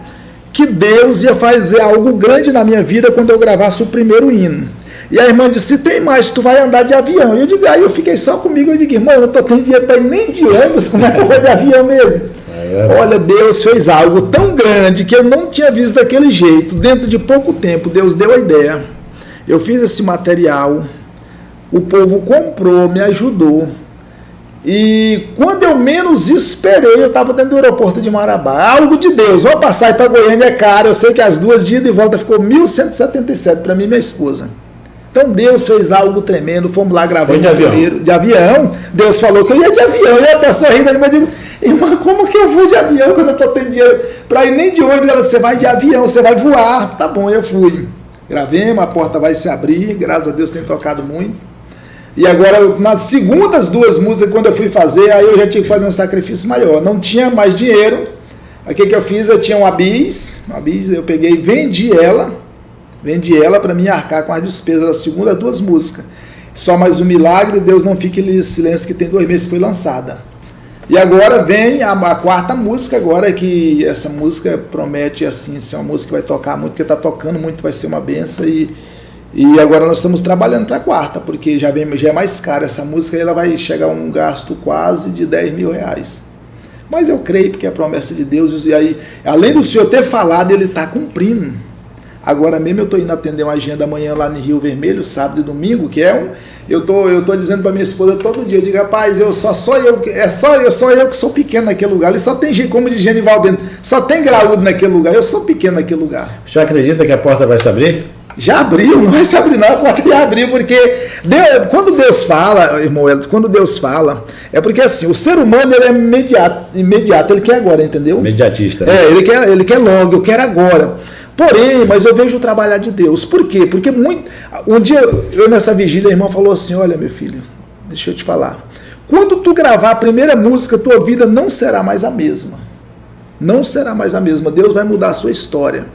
que Deus ia fazer algo grande na minha vida quando eu gravasse o primeiro hino. E a irmã disse, se tem mais, tu vai andar de avião. E eu digo, aí eu fiquei só comigo, eu digo, irmão, eu não tô tendo dinheiro para ir nem de ônibus, como é que eu vou de avião mesmo? Olha, Deus fez algo tão grande que eu não tinha visto daquele jeito. Dentro de pouco tempo, Deus deu a ideia. Eu fiz esse material, o povo comprou, me ajudou. E quando eu menos esperei, eu estava dentro do aeroporto de Marabá. Algo de Deus. Vou passar para Goiânia é caro. Eu sei que as 2 dias de volta ficou 1.177 para mim e minha esposa. Então Deus fez algo tremendo. Fomos lá gravando de avião. Deus falou que eu ia de avião. Eu até sorrindo. Eu digo, irmã, como que eu vou de avião quando eu estou tendo dinheiro para ir nem de ônibus? Ela, você vai de avião, você vai voar. Tá bom, eu fui. Gravemos, a porta vai se abrir. Graças a Deus tem tocado muito. E agora, nas segundas 2 músicas, quando eu fui fazer, aí eu já tinha que fazer um sacrifício maior. Não tinha mais dinheiro. Aí o que eu fiz? Eu tinha uma bis, eu peguei e vendi ela para mim arcar com as despesas das segundas 2 músicas. Só mais um milagre, Deus não fique em silêncio, que tem 2 meses que foi lançada. E agora vem a 4ª música, agora que essa música promete assim, ser uma música que vai tocar muito, porque está tocando muito, vai ser uma benção. E agora nós estamos trabalhando para a 4ª, porque já é mais cara essa música, e ela vai chegar a um gasto quase de R$10.000. Mas eu creio, porque é a promessa de Deus, e aí, além do Senhor ter falado, Ele está cumprindo. Agora mesmo eu estou indo atender uma agenda amanhã lá no Rio Vermelho, sábado e domingo, que é eu tô dizendo para minha esposa todo dia, eu digo, rapaz, só eu que sou pequeno naquele lugar, ali só tem gente, como de Genival Bento, só tem graúdo naquele lugar, eu sou pequeno naquele lugar.
O senhor acredita que a porta vai se abrir?
Já abriu, não vai se abrir não, a porta já abriu, porque quando Deus fala, irmão, quando Deus fala, é porque assim, o ser humano ele é imediato, ele quer agora, entendeu?
Imediatista. Né?
Ele quer logo, eu quero agora. Porém, mas eu vejo o trabalhar de Deus. Por quê? Porque um dia, eu nessa vigília, a irmã falou assim, olha meu filho, deixa eu te falar, quando tu gravar a primeira música, tua vida não será mais a mesma. Não será mais a mesma. Deus vai mudar a sua história.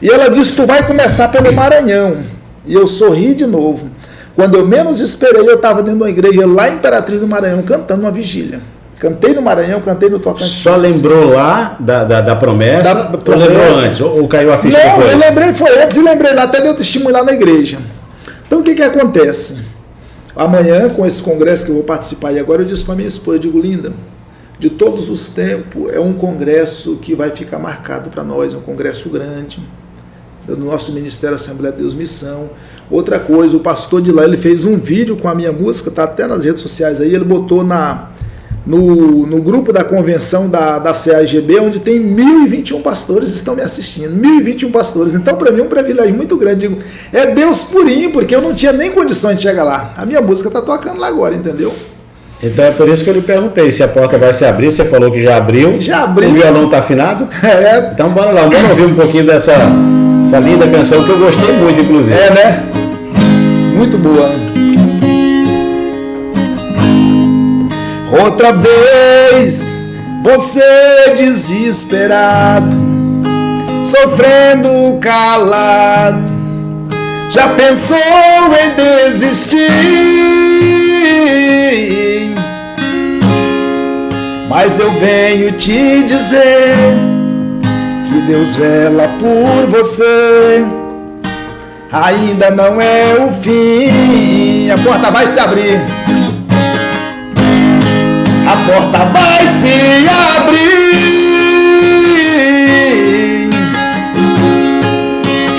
E ela disse, tu vai começar pelo Maranhão. E eu sorri de novo. Quando eu menos esperei, eu estava dentro de uma igreja lá em Imperatriz do Maranhão, cantando uma vigília. Cantei no Maranhão, cantei no Tocantins.
Só lembrou lá da promessa? Ou lembrou antes? Ou caiu a ficha depois?
Não, eu lembrei, foi antes e lembrei lá, até deu testemunho lá na igreja. Então o que acontece? Amanhã, com esse congresso que eu vou participar, e agora eu disse para minha esposa, eu digo, linda, de todos os tempos, é um congresso que vai ficar marcado para nós, um congresso grande, do nosso Ministério Assembleia de Deus Missão. Outra coisa, o pastor de lá, ele fez um vídeo com a minha música, está até nas redes sociais aí, ele botou no grupo da convenção da CAGB, onde tem 1.021 pastores estão me assistindo, 1.021 pastores. Então, para mim, é um privilégio muito grande. Digo, é Deus purinho, porque eu não tinha nem condições de chegar lá. A minha música está tocando lá agora, entendeu?
Então é por isso que eu lhe perguntei se a porta vai se abrir. Você falou que já abriu.
Já abriu.
O violão está afinado?
É.
Então bora lá, vamos ouvir um pouquinho dessa linda canção que eu gostei muito, inclusive.
É, né? Muito boa. Outra vez, você desesperado, sofrendo calado, já pensou em desistir? Mas eu venho te dizer que Deus vela por você, ainda não é o fim. A porta vai se abrir. A porta vai se abrir.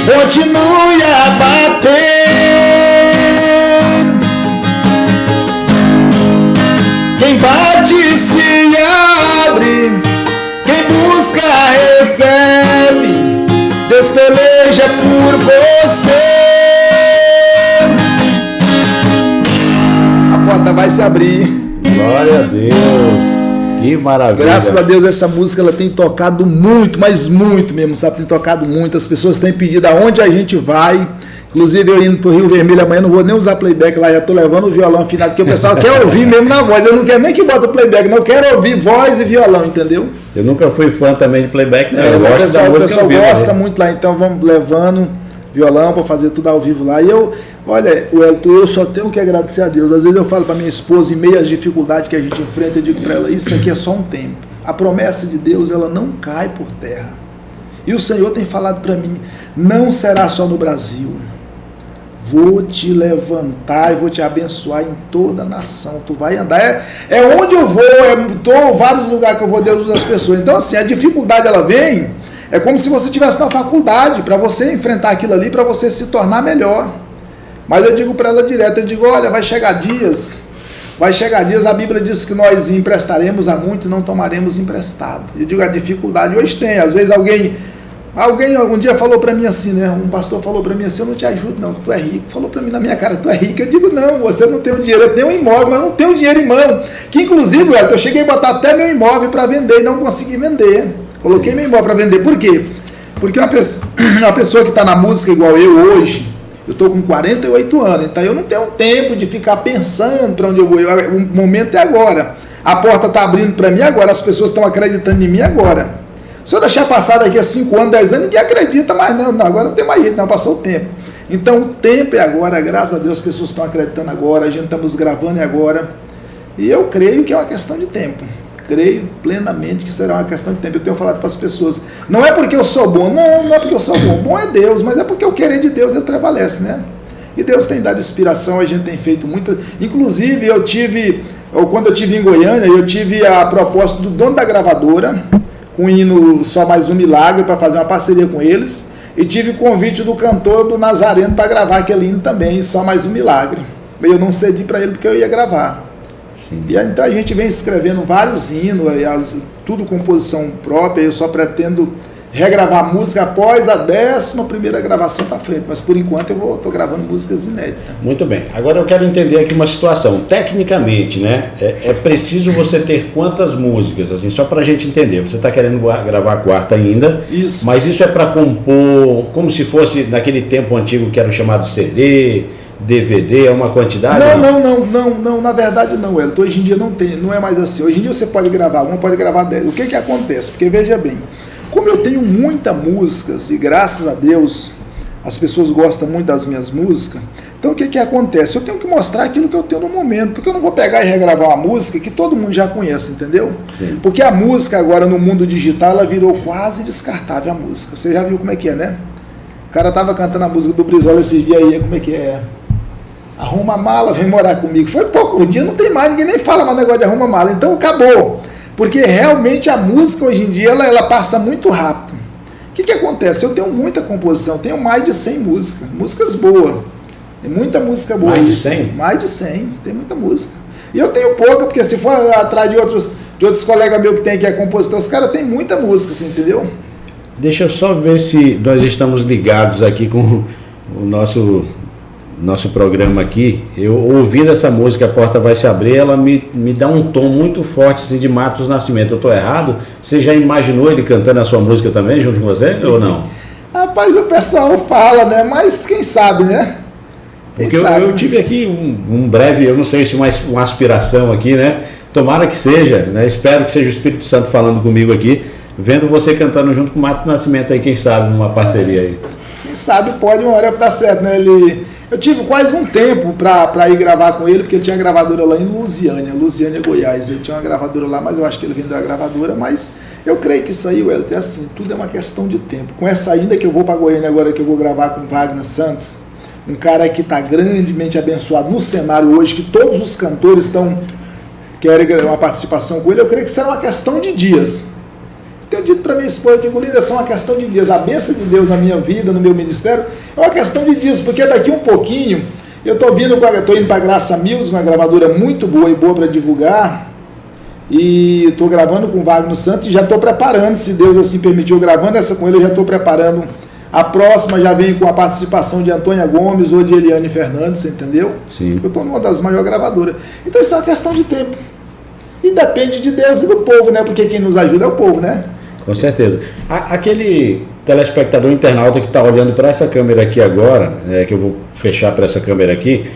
Continue a bater. Quem bate se abre. Quem busca recebe. Deus peleja por você. A porta vai se abrir.
Glória a Deus, que maravilha.
Graças a Deus essa música ela tem tocado muito, mas muito mesmo, sabe? Tem tocado muito, as pessoas têm pedido aonde a gente vai. Inclusive eu indo pro Rio Vermelho amanhã, não vou nem usar playback lá, já estou levando o violão afinado, porque o pessoal quer ouvir mesmo na voz. Eu não quero nem que bota playback, não, eu quero ouvir voz e violão, entendeu?
Eu nunca fui fã também de playback, né? Eu gosto da música.
O pessoal gosta muito lá, então vamos levando violão para fazer tudo ao vivo lá. E olha, eu só tenho que agradecer a Deus. Às vezes eu falo para minha esposa, em meio às dificuldades que a gente enfrenta, eu digo para ela, isso aqui é só um tempo. A promessa de Deus, ela não cai por terra. E o Senhor tem falado para mim, não será só no Brasil. vou te levantar e vou te abençoar em toda a nação. Tu vai andar, é onde eu vou, vários lugares que eu vou, Deus usa as pessoas. Então assim, a dificuldade ela vem, é como se você estivesse na faculdade, para você enfrentar aquilo ali, para você se tornar melhor. Mas eu digo para ela direto, eu digo, olha, vai chegar dias, a Bíblia diz que nós emprestaremos a muito e não tomaremos emprestado. Eu digo, a dificuldade hoje tem, às vezes alguém um dia falou para mim assim, né? Um pastor falou para mim assim, eu não te ajudo não, tu é rico. Falou para mim na minha cara, tu é rico. Eu digo, não, você não tem o dinheiro, eu tenho um imóvel, mas eu não tenho dinheiro em mão. Que inclusive, eu cheguei a botar até meu imóvel para vender e não consegui vender. Coloquei meu imóvel para vender. Por quê? Porque uma pessoa que está na música igual eu hoje, eu estou com 48 anos, então eu não tenho tempo de ficar pensando para onde eu vou. O momento é agora. A porta está abrindo para mim agora, as pessoas estão acreditando em mim agora. Se eu deixar passar daqui a 5 anos, 10 anos, ninguém acredita mais, não, agora não tem mais jeito, não, passou o tempo. Então o tempo é agora, graças a Deus as pessoas estão acreditando agora, a gente estamos gravando agora, e eu creio que é uma questão de tempo, creio plenamente que será uma questão de tempo. Eu tenho falado para as pessoas, não é porque eu sou bom, não é porque eu sou bom é Deus, mas é porque o querer de Deus ele prevalece, né? E Deus tem dado inspiração, a gente tem feito muita, inclusive quando eu estive em Goiânia, eu tive a proposta do dono da gravadora, com o hino Só Mais Um Milagre, para fazer uma parceria com eles, e tive o convite do cantor do Nazareno para gravar aquele hino também, Só Mais Um Milagre. Eu não cedi para ele porque eu ia gravar. Sim. E então a gente vem escrevendo vários hinos, tudo composição própria, eu só pretendo regravar a música após a 11ª gravação para frente, mas por enquanto eu estou gravando músicas inéditas.
Muito bem, agora eu quero entender aqui uma situação, tecnicamente, né, é preciso você ter quantas músicas, assim, só para a gente entender, você está querendo gravar a 4ª ainda,
isso.
Mas isso é para compor, como se fosse naquele tempo antigo que era o chamado CD, DVD, é uma quantidade?
Não, na verdade não, Elton, hoje em dia não é mais assim, hoje em dia você pode gravar 1, pode gravar 10, o que acontece? Porque veja bem, como eu tenho muitas músicas e graças a Deus as pessoas gostam muito das minhas músicas, então o que acontece? Eu tenho que mostrar aquilo que eu tenho no momento, porque eu não vou pegar e regravar uma música que todo mundo já conhece, entendeu?
Sim.
Porque a música agora no mundo digital ela virou quase descartável a música, você já viu como é que é, né? O cara tava cantando a música do Brizola esses dias aí, como é que é? Arruma a mala, vem morar comigo. Foi pouco dia, não tem mais, ninguém nem fala mais negócio de arruma a mala, então acabou. Porque realmente a música hoje em dia ela passa muito rápido. O que acontece? Eu tenho muita composição, tenho mais de 100 músicas boas. Tem muita música boa.
Mais de 100?
Mais de 100, tem muita música. E eu tenho pouca, porque se for atrás de outros colegas meus que tem aqui a composição, os caras têm muita música, você entendeu?
Deixa eu só ver se nós estamos ligados aqui com o nosso programa aqui. Eu ouvindo essa música, A Porta Vai Se Abrir, ela me dá um tom muito forte assim, de Matos Nascimento. Eu estou errado? Você já imaginou ele cantando a sua música também, junto com você, ou não?
Rapaz, o pessoal fala, né? Mas quem sabe, né?
Porque eu tive aqui um breve, eu não sei se uma aspiração aqui, né? Tomara que seja, né? Espero que seja o Espírito Santo falando comigo aqui, vendo você cantando junto com o Matos Nascimento aí, quem sabe, uma parceria aí. Quem
sabe pode, uma hora dar certo, né? Eu tive quase um tempo para ir gravar com ele, porque ele tinha gravadora lá em Lusiânia, Goiás. Ele tinha uma gravadora lá, mas eu acho que ele vendeu a gravadora, mas eu creio que isso aí, Wellington, é assim, tudo é uma questão de tempo. Com essa ida que eu vou para Goiânia agora, que eu vou gravar com Wagner Santos, um cara que está grandemente abençoado no cenário hoje, que todos os cantores querem uma participação com ele, eu creio que será uma questão de dias. Tenho dito para minha esposa, eu digo, Lídia, é só uma questão de dias. A bênção de Deus na minha vida, no meu ministério, é uma questão de dias, porque daqui um pouquinho, eu estou indo para a Graça Music, uma gravadora muito boa e boa para divulgar, e estou gravando com o Wagner Santos e já estou preparando, se Deus assim permitiu, gravando essa com ele, eu já estou preparando. A próxima já vem com a participação de Antônia Gomes ou de Eliane Fernandes, você entendeu?
Sim.
Eu estou numa das maiores gravadoras. Então isso é uma questão de tempo. E depende de Deus e do povo, né? Porque quem nos ajuda é o povo, né?
Com certeza. Aquele telespectador internauta que está olhando para essa câmera aqui agora, que eu vou fechar para essa câmera aqui,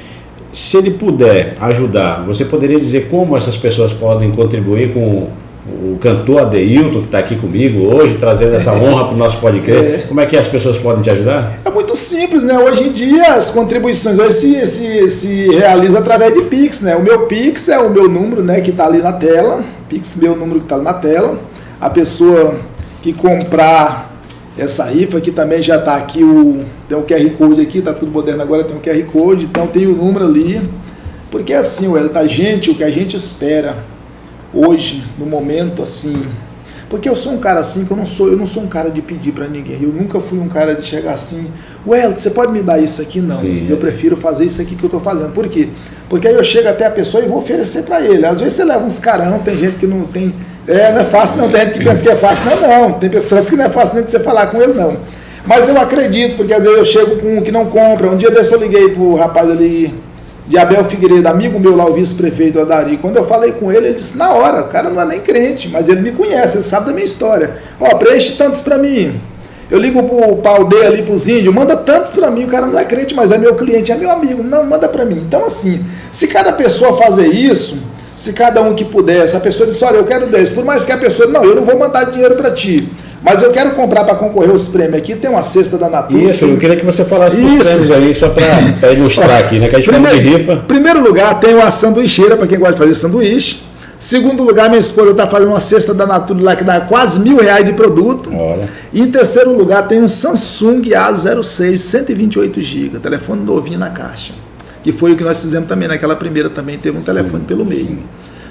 se ele puder ajudar, você poderia dizer como essas pessoas podem contribuir com o cantor Adeilton, que está aqui comigo hoje, trazendo essa honra para o nosso podcast? Como é que as pessoas podem te ajudar?
É muito simples, né? Hoje em dia as contribuições hoje se realizam através de Pix, né? O meu Pix é o meu número, né, que está ali na tela. Pix, meu número que está ali na tela. A pessoa que comprar essa rifa aqui também já está aqui, tem um QR Code aqui, está tudo moderno agora, tem um QR Code, então tem o número ali. Porque assim, Wellington, gente, o que a gente espera hoje, no momento assim, porque eu sou um cara assim, que eu não sou um cara de pedir para ninguém, eu nunca fui um cara de chegar assim, Wellington, você pode me dar isso aqui? Não, sim, eu prefiro fazer isso aqui que eu estou fazendo. Por quê? Porque aí eu chego até a pessoa e vou oferecer para ele. Às vezes você leva uns carão, tem gente que não tem, não é fácil não, tem gente que pensa que é fácil, não, tem pessoas que não é fácil nem de você falar com ele não. Mas eu acredito, porque às vezes eu chego com um que não compra. Um dia desse eu liguei pro rapaz ali de Abel Figueiredo, amigo meu lá, o vice-prefeito Adari. Quando eu falei com ele, ele disse, na hora, o cara não é nem crente, mas ele me conhece, ele sabe da minha história. Ó, preenche tantos para mim. Eu ligo pro aldeia ali, pros índios, manda tantos para mim, o cara não é crente, mas é meu cliente, é meu amigo, não, manda para mim. Então assim, se cada pessoa fazer isso, se cada um que puder, se a pessoa diz, olha, eu quero 10, por mais que a pessoa, não, eu não vou mandar dinheiro para ti, mas eu quero comprar para concorrer os prêmios aqui, tem uma cesta da Natura.
Isso, eu queria que você falasse dos prêmios aí, só para ilustrar aqui, né, que a gente fala de rifa.
Primeiro lugar, tem uma sanduicheira, para quem gosta de fazer sanduíche. Segundo lugar, minha esposa está fazendo uma cesta da Natura lá que dá quase R$1.000 de produto.
Olha.
E em terceiro lugar, tem um Samsung A06, 128 GB, telefone novinho na caixa. Que foi o que nós fizemos também naquela primeira, também teve um telefone pelo meio. Sim.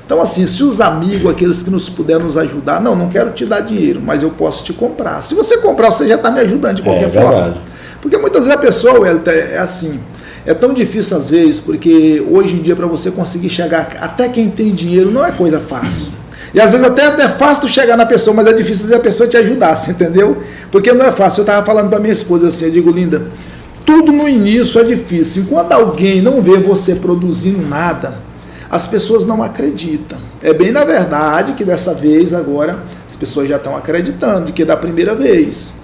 Então assim, se os amigos, aqueles que nos puderam nos ajudar, não quero te dar dinheiro, mas eu posso te comprar. Se você comprar, você já está me ajudando de qualquer forma. Verdade. Porque muitas vezes a pessoa, Wellington, é assim, é tão difícil às vezes, porque hoje em dia para você conseguir chegar até quem tem dinheiro não é coisa fácil. E às vezes até é fácil tu chegar na pessoa, mas é difícil a pessoa te ajudar, você entendeu? Porque não é fácil. Eu estava falando para minha esposa assim, eu digo, linda, tudo no início é difícil. Enquanto alguém não vê você produzindo nada, as pessoas não acreditam. É bem na verdade que dessa vez agora as pessoas já estão acreditando, de que é da primeira vez.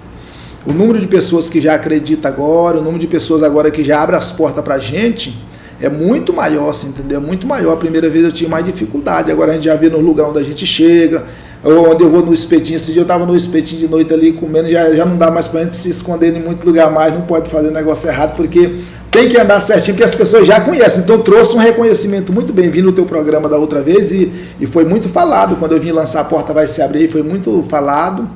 O número de pessoas que já acredita agora, o número de pessoas agora que já abre as portas para a gente é muito maior, você entendeu? É muito maior. A primeira vez eu tinha mais dificuldade, agora a gente já vê no lugar onde a gente chega, onde eu vou no espetinho. Esse dia eu estava no espetinho de noite ali comendo, já não dá mais para a gente se esconder em muito lugar mais, não pode fazer negócio errado, porque tem que andar certinho, porque as pessoas já conhecem. Então trouxe um reconhecimento muito bem-vindo no teu programa da outra vez e foi muito falado. Quando eu vim lançar A Porta Vai Se Abrir, foi muito falado.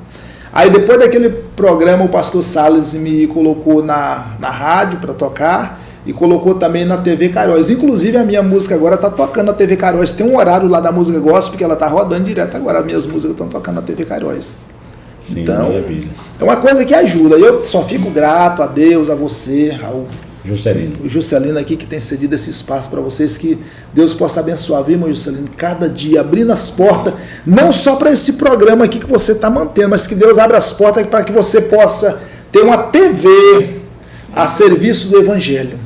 Aí depois daquele programa o pastor Salles me colocou na rádio para tocar e colocou também na TV Cairóis. Inclusive a minha música agora está tocando na TV Cairóis. Tem um horário lá da música gospel, porque ela está rodando direto agora. As minhas músicas estão tocando na TV Cairóis.
Sim,
então,
maravilha. É
uma coisa que ajuda. Eu só fico grato a Deus, a você, Raul.
Juscelino.
O Juscelino aqui que tem cedido esse espaço para vocês, que Deus possa abençoar, viu, meu Juscelino? Cada dia abrindo as portas, não só para esse programa aqui que você está mantendo, mas que Deus abra as portas para que você possa ter uma TV a serviço do Evangelho.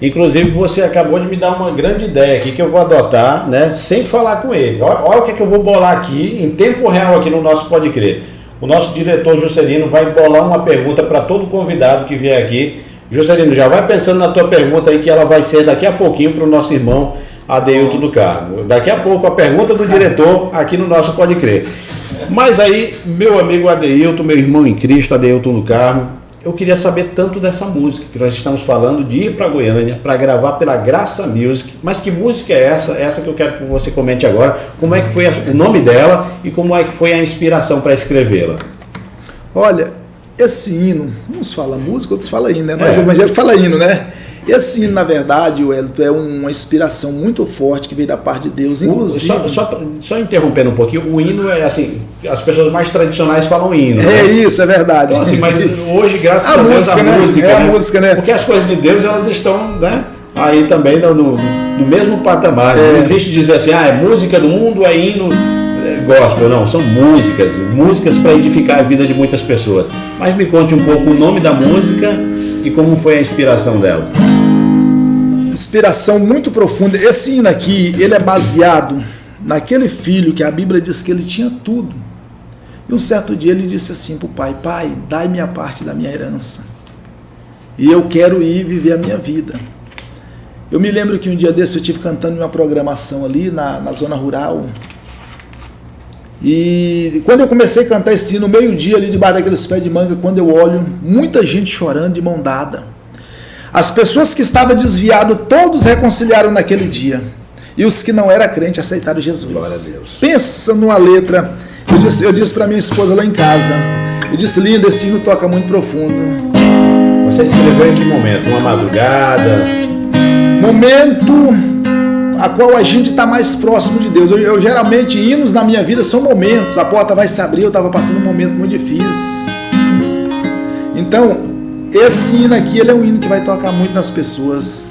Inclusive você acabou de me dar uma grande ideia aqui que eu vou adotar, né, sem falar com ele. Olha o que eu vou bolar aqui em tempo real aqui no nosso Pode Crer. O nosso diretor Juscelino vai bolar uma pergunta para todo convidado que vier aqui. Juscelino, já vai pensando na tua pergunta aí, que ela vai ser daqui a pouquinho para o nosso irmão Adeilton do Carmo. Daqui a pouco a pergunta do diretor aqui no nosso Pode Crer. Mas aí, meu amigo Adeilton, meu irmão em Cristo, Adeilton do Carmo, eu queria saber tanto dessa música que nós estamos falando, de ir para Goiânia para gravar pela Graça Music. Mas que música é essa? Essa que eu quero que você comente agora. Como é que foi o nome dela e como é que foi a inspiração para escrevê-la?
Olha, esse hino, uns falam música, outros falam hino, né? Nós evangélicos fala hino, né? Esse hino, na verdade, Wellington, é uma inspiração muito forte que veio da parte de Deus, inclusive...
Só interrompendo um pouquinho, o hino é assim, as pessoas mais tradicionais falam hino.
É, né? Isso, é verdade.
Então, assim, mas hoje, graças a Deus, a música,
né? A música, né?
Porque as coisas de Deus, elas estão, né, aí também no mesmo patamar. Não existe dizer assim, é música do mundo, é hino... gospel, não, são músicas para edificar a vida de muitas pessoas. Mas me conte um pouco o nome da música e como foi a inspiração dela.
Inspiração muito profunda. Esse hino aqui, ele é baseado naquele filho que a Bíblia diz que ele tinha tudo. E um certo dia ele disse assim para o pai, pai, dai minha parte da minha herança. E eu quero ir viver a minha vida. Eu me lembro que um dia desse eu estive cantando em uma programação ali na zona rural. E quando eu comecei a cantar esse hino, no meio-dia ali debaixo daqueles pés de manga, quando eu olho, muita gente chorando de mão dada. As pessoas que estavam desviadas, todos reconciliaram naquele dia. E os que não eram crentes aceitaram Jesus.
Glória a Deus.
Pensa numa letra. Eu disse para minha esposa lá em casa, Eu disse, lindo, esse hino toca muito profundo.
Você escreveu em que momento? Uma madrugada?
Momento a qual a gente está mais próximo de Deus. Eu geralmente, hinos na minha vida são momentos. A porta vai se abrir, eu estava passando um momento muito difícil. Então, esse hino aqui, ele é um hino que vai tocar muito nas pessoas.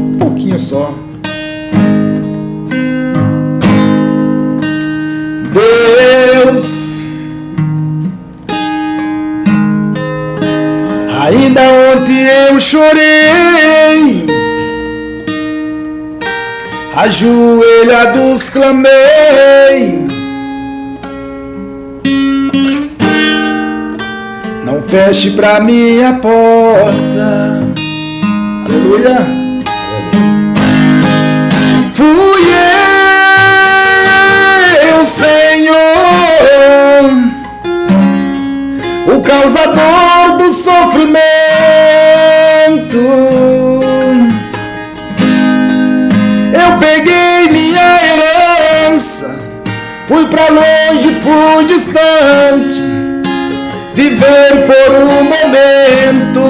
Um pouquinho só. Deus, ainda ontem eu chorei, ajoelhados clamei, não feche pra minha porta. Aleluia. Fui eu, Senhor, o causador do sofrimento. Eu peguei minha herança, fui pra longe, fui distante, viver por um momento.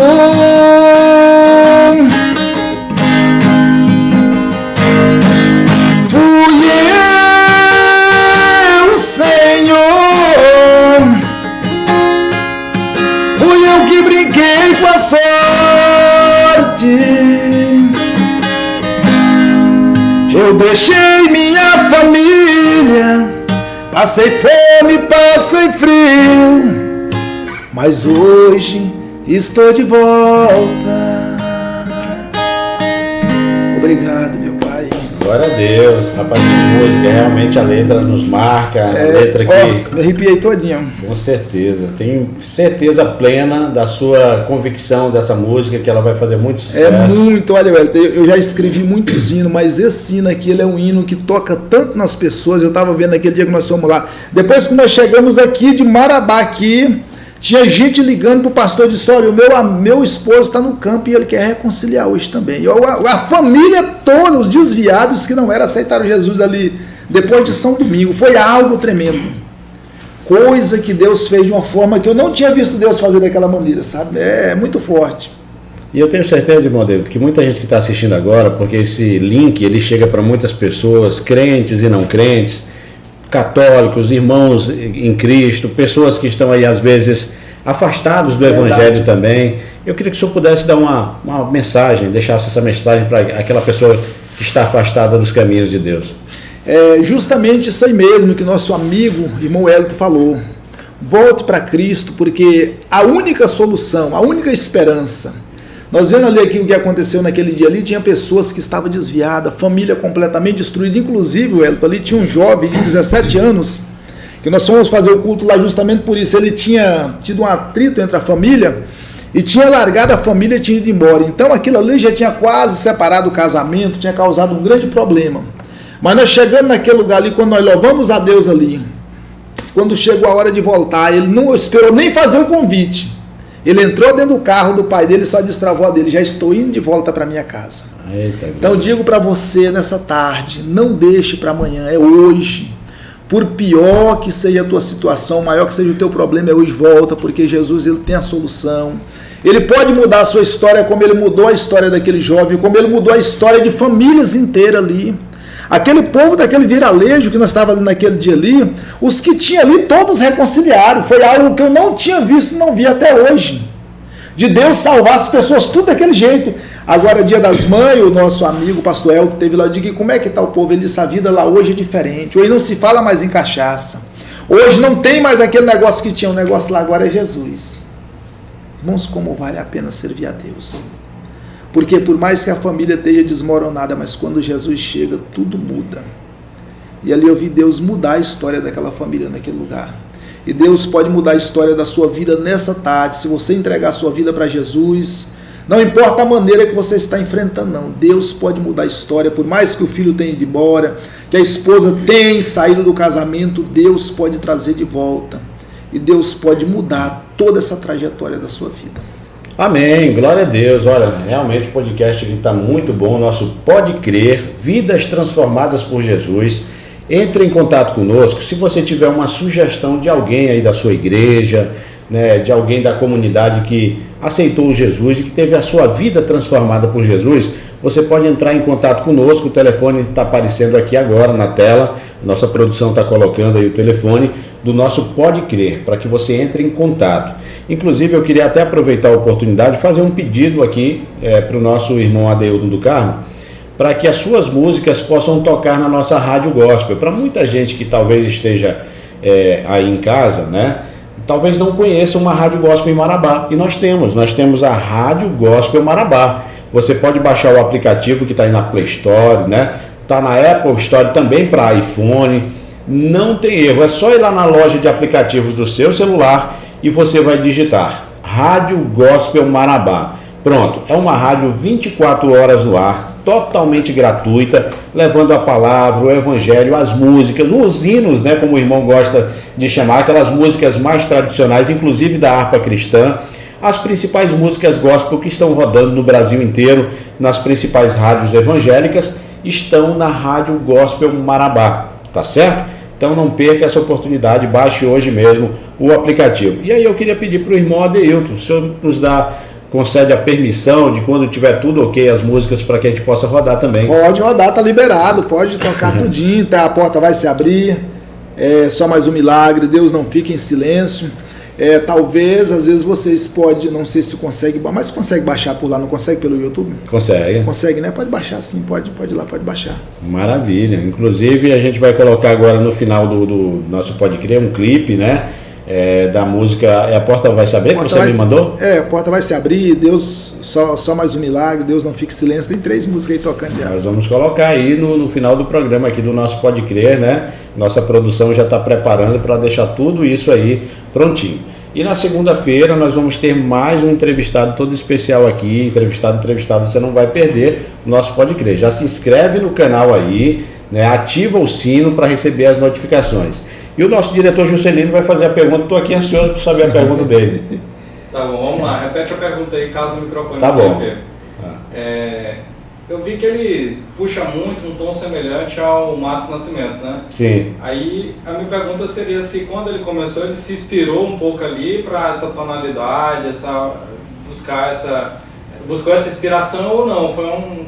Fui eu, Senhor, fui eu que brinquei com a sorte. Eu deixei minha família, passei fome, passei frio, mas hoje estou de volta. Obrigado, meu Pai.
Glória a Deus. Rapaz, que música. Realmente a letra nos marca. A letra que...
me arrepiei todinho.
Com certeza. Tenho certeza plena da sua convicção dessa música, que ela vai fazer muito sucesso.
É muito. Olha, eu já escrevi muitos hinos, mas esse hino aqui, ele é um hino que toca tanto nas pessoas. Eu estava vendo aquele dia que nós fomos lá. Depois que nós chegamos aqui de Marabá, aqui, tinha gente ligando pro pastor, disse, olha, o meu esposo está no campo e ele quer reconciliar hoje também. A família toda, os desviados que não eram, aceitaram Jesus ali depois de São Domingo. Foi algo tremendo. Coisa que Deus fez de uma forma que eu não tinha visto Deus fazer daquela maneira, sabe? É muito forte.
E eu tenho certeza, irmão David, que muita gente que está assistindo agora, porque esse link ele chega para muitas pessoas, crentes e não crentes, católicos, irmãos em Cristo, pessoas que estão aí às vezes afastados do Evangelho também. Eu queria que o senhor pudesse dar uma mensagem, deixasse essa mensagem para aquela pessoa que está afastada dos caminhos de Deus.
É justamente isso aí mesmo que nosso amigo, irmão Elton, falou. Volte para Cristo, porque a única solução, a única esperança. Nós vendo ali aqui o que aconteceu naquele dia ali, tinha pessoas que estavam desviadas, família completamente destruída, inclusive o Elton ali tinha um jovem de 17 anos, que nós fomos fazer o culto lá justamente por isso, ele tinha tido um atrito entre a família, e tinha largado a família e tinha ido embora, então aquilo ali já tinha quase separado o casamento, tinha causado um grande problema, mas nós chegando naquele lugar ali, quando nós louvamos a Deus ali, quando chegou a hora de voltar, ele não esperou nem fazer o convite. Ele entrou dentro do carro do pai dele, só destravou a dele. Já estou indo de volta para minha casa.
Eita,
então eu digo para você nessa tarde, não deixe para amanhã, é hoje. Por pior que seja a tua situação, maior que seja o teu problema, é hoje. Volta, porque Jesus, ele tem a solução. Ele pode mudar a sua história como ele mudou a história daquele jovem, como ele mudou a história de famílias inteiras ali. Aquele povo daquele viralejo que nós estávamos naquele dia ali, os que tinham ali todos reconciliaram. Foi algo que eu não tinha visto e não vi até hoje. De Deus salvar as pessoas tudo daquele jeito. Agora, dia das mães, o nosso amigo, o pastor Elton, teve lá, eu digo, como é que está o povo? Ele disse, a vida lá hoje é diferente. Hoje não se fala mais em cachaça. Hoje não tem mais aquele negócio que tinha. O negócio lá agora é Jesus. Irmãos, como vale a pena servir a Deus. Porque por mais que a família esteja desmoronada, mas quando Jesus chega, tudo muda. E ali eu vi Deus mudar a história daquela família naquele lugar. E Deus pode mudar a história da sua vida nessa tarde. Se você entregar a sua vida para Jesus, não importa a maneira que você está enfrentando, não. Deus pode mudar a história. Por mais que o filho tenha ido embora, que a esposa tenha saído do casamento, Deus pode trazer de volta. E Deus pode mudar toda essa trajetória da sua vida.
Amém, glória a Deus. Olha, realmente o podcast aqui está muito bom. Nosso Pode Crer, vidas transformadas por Jesus. Entre em contato conosco se você tiver uma sugestão de alguém aí da sua igreja, né, de alguém da comunidade que aceitou Jesus e que teve a sua vida transformada por Jesus. Você pode entrar em contato conosco, o telefone está aparecendo aqui agora na tela, nossa produção está colocando aí o telefone do nosso Pode Crer, para que você entre em contato. Inclusive eu queria até aproveitar a oportunidade de fazer um pedido aqui para o nosso irmão Adeilton do Carmo, para que as suas músicas possam tocar na nossa Rádio Gospel. Para muita gente que talvez esteja aí em casa, né? Talvez não conheça uma Rádio Gospel em Marabá. E nós temos a Rádio Gospel Marabá. Você pode baixar o aplicativo que está aí na Play Store, né? Está na Apple Store também para iPhone. Não tem erro, é só ir lá na loja de aplicativos do seu celular e você vai digitar Rádio Gospel Marabá. Pronto, é uma rádio 24 horas no ar, totalmente gratuita, levando a palavra, o evangelho, as músicas, os hinos, né, como o irmão gosta de chamar, aquelas músicas mais tradicionais, inclusive da harpa cristã, as principais músicas gospel que estão rodando no Brasil inteiro, nas principais rádios evangélicas, estão na Rádio Gospel Marabá, tá certo? Então não perca essa oportunidade, baixe hoje mesmo o aplicativo. E aí eu queria pedir para o irmão Adeilton, o senhor concede a permissão de quando tiver tudo ok, as músicas, para que a gente possa rodar também.
Pode rodar, tá liberado, pode tocar tudinho, tá? A porta vai se abrir, só mais um milagre, Deus não fica em silêncio. Talvez, às vezes vocês podem, não sei se consegue, mas consegue baixar por lá, não consegue pelo YouTube?
Consegue.
Consegue, né? Pode baixar sim, pode ir lá, pode baixar.
Maravilha. Inclusive a gente vai colocar agora no final do nosso Pode Crer um clipe, né? Da música A Porta Vai Se Abrir, que você me mandou?
A Porta Vai Se Abrir, Deus, só mais um milagre, Deus não fica em silêncio, tem 3 músicas aí tocando já.
Nós vamos colocar aí no final do programa aqui do nosso Pode Crer, né? Nossa produção já está preparando para deixar tudo isso aí prontinho. E na segunda-feira nós vamos ter mais um entrevistado todo especial aqui, entrevistado, você não vai perder o nosso Pode Crer. Já se inscreve no canal aí, né? Ativa o sino para receber as notificações. E o nosso diretor Juscelino vai fazer a pergunta, estou aqui ansioso para saber a pergunta dele.
Tá bom, vamos lá, repete a pergunta aí, caso o microfone
tá bom.
Eu vi que ele puxa muito um tom semelhante ao Matos Nascimento, né?
Sim.
Aí a minha pergunta seria se quando ele começou ele se inspirou um pouco ali para essa tonalidade, buscou essa inspiração ou não?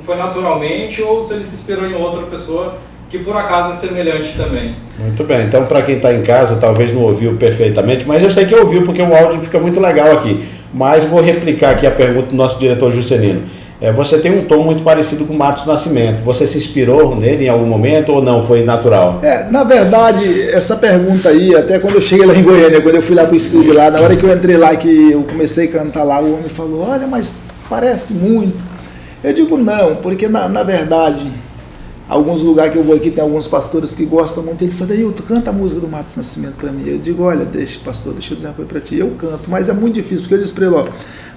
Foi naturalmente ou se ele se inspirou em outra pessoa que por acaso é semelhante também?
Muito bem, então para quem está em casa talvez não ouviu perfeitamente, mas eu sei que ouviu porque o áudio fica muito legal aqui. Mas vou replicar aqui a pergunta do nosso diretor Juscelino. Você tem um tom muito parecido com o Matos Nascimento. Você se inspirou nele em algum momento ou não? Foi natural?
Na verdade, essa pergunta aí, até quando eu cheguei lá em Goiânia, quando eu fui lá pro estúdio lá, na hora que eu entrei lá, que eu comecei a cantar lá, o homem falou, olha, mas parece muito. Eu digo não, porque na verdade, alguns lugares que eu vou aqui, tem alguns pastores que gostam muito, eles disseram, Adeilton, canta a música do Matos Nascimento para mim. Eu digo, olha, pastor, deixa eu dizer uma coisa para ti, eu canto, mas é muito difícil, porque eu disse para ele, ó,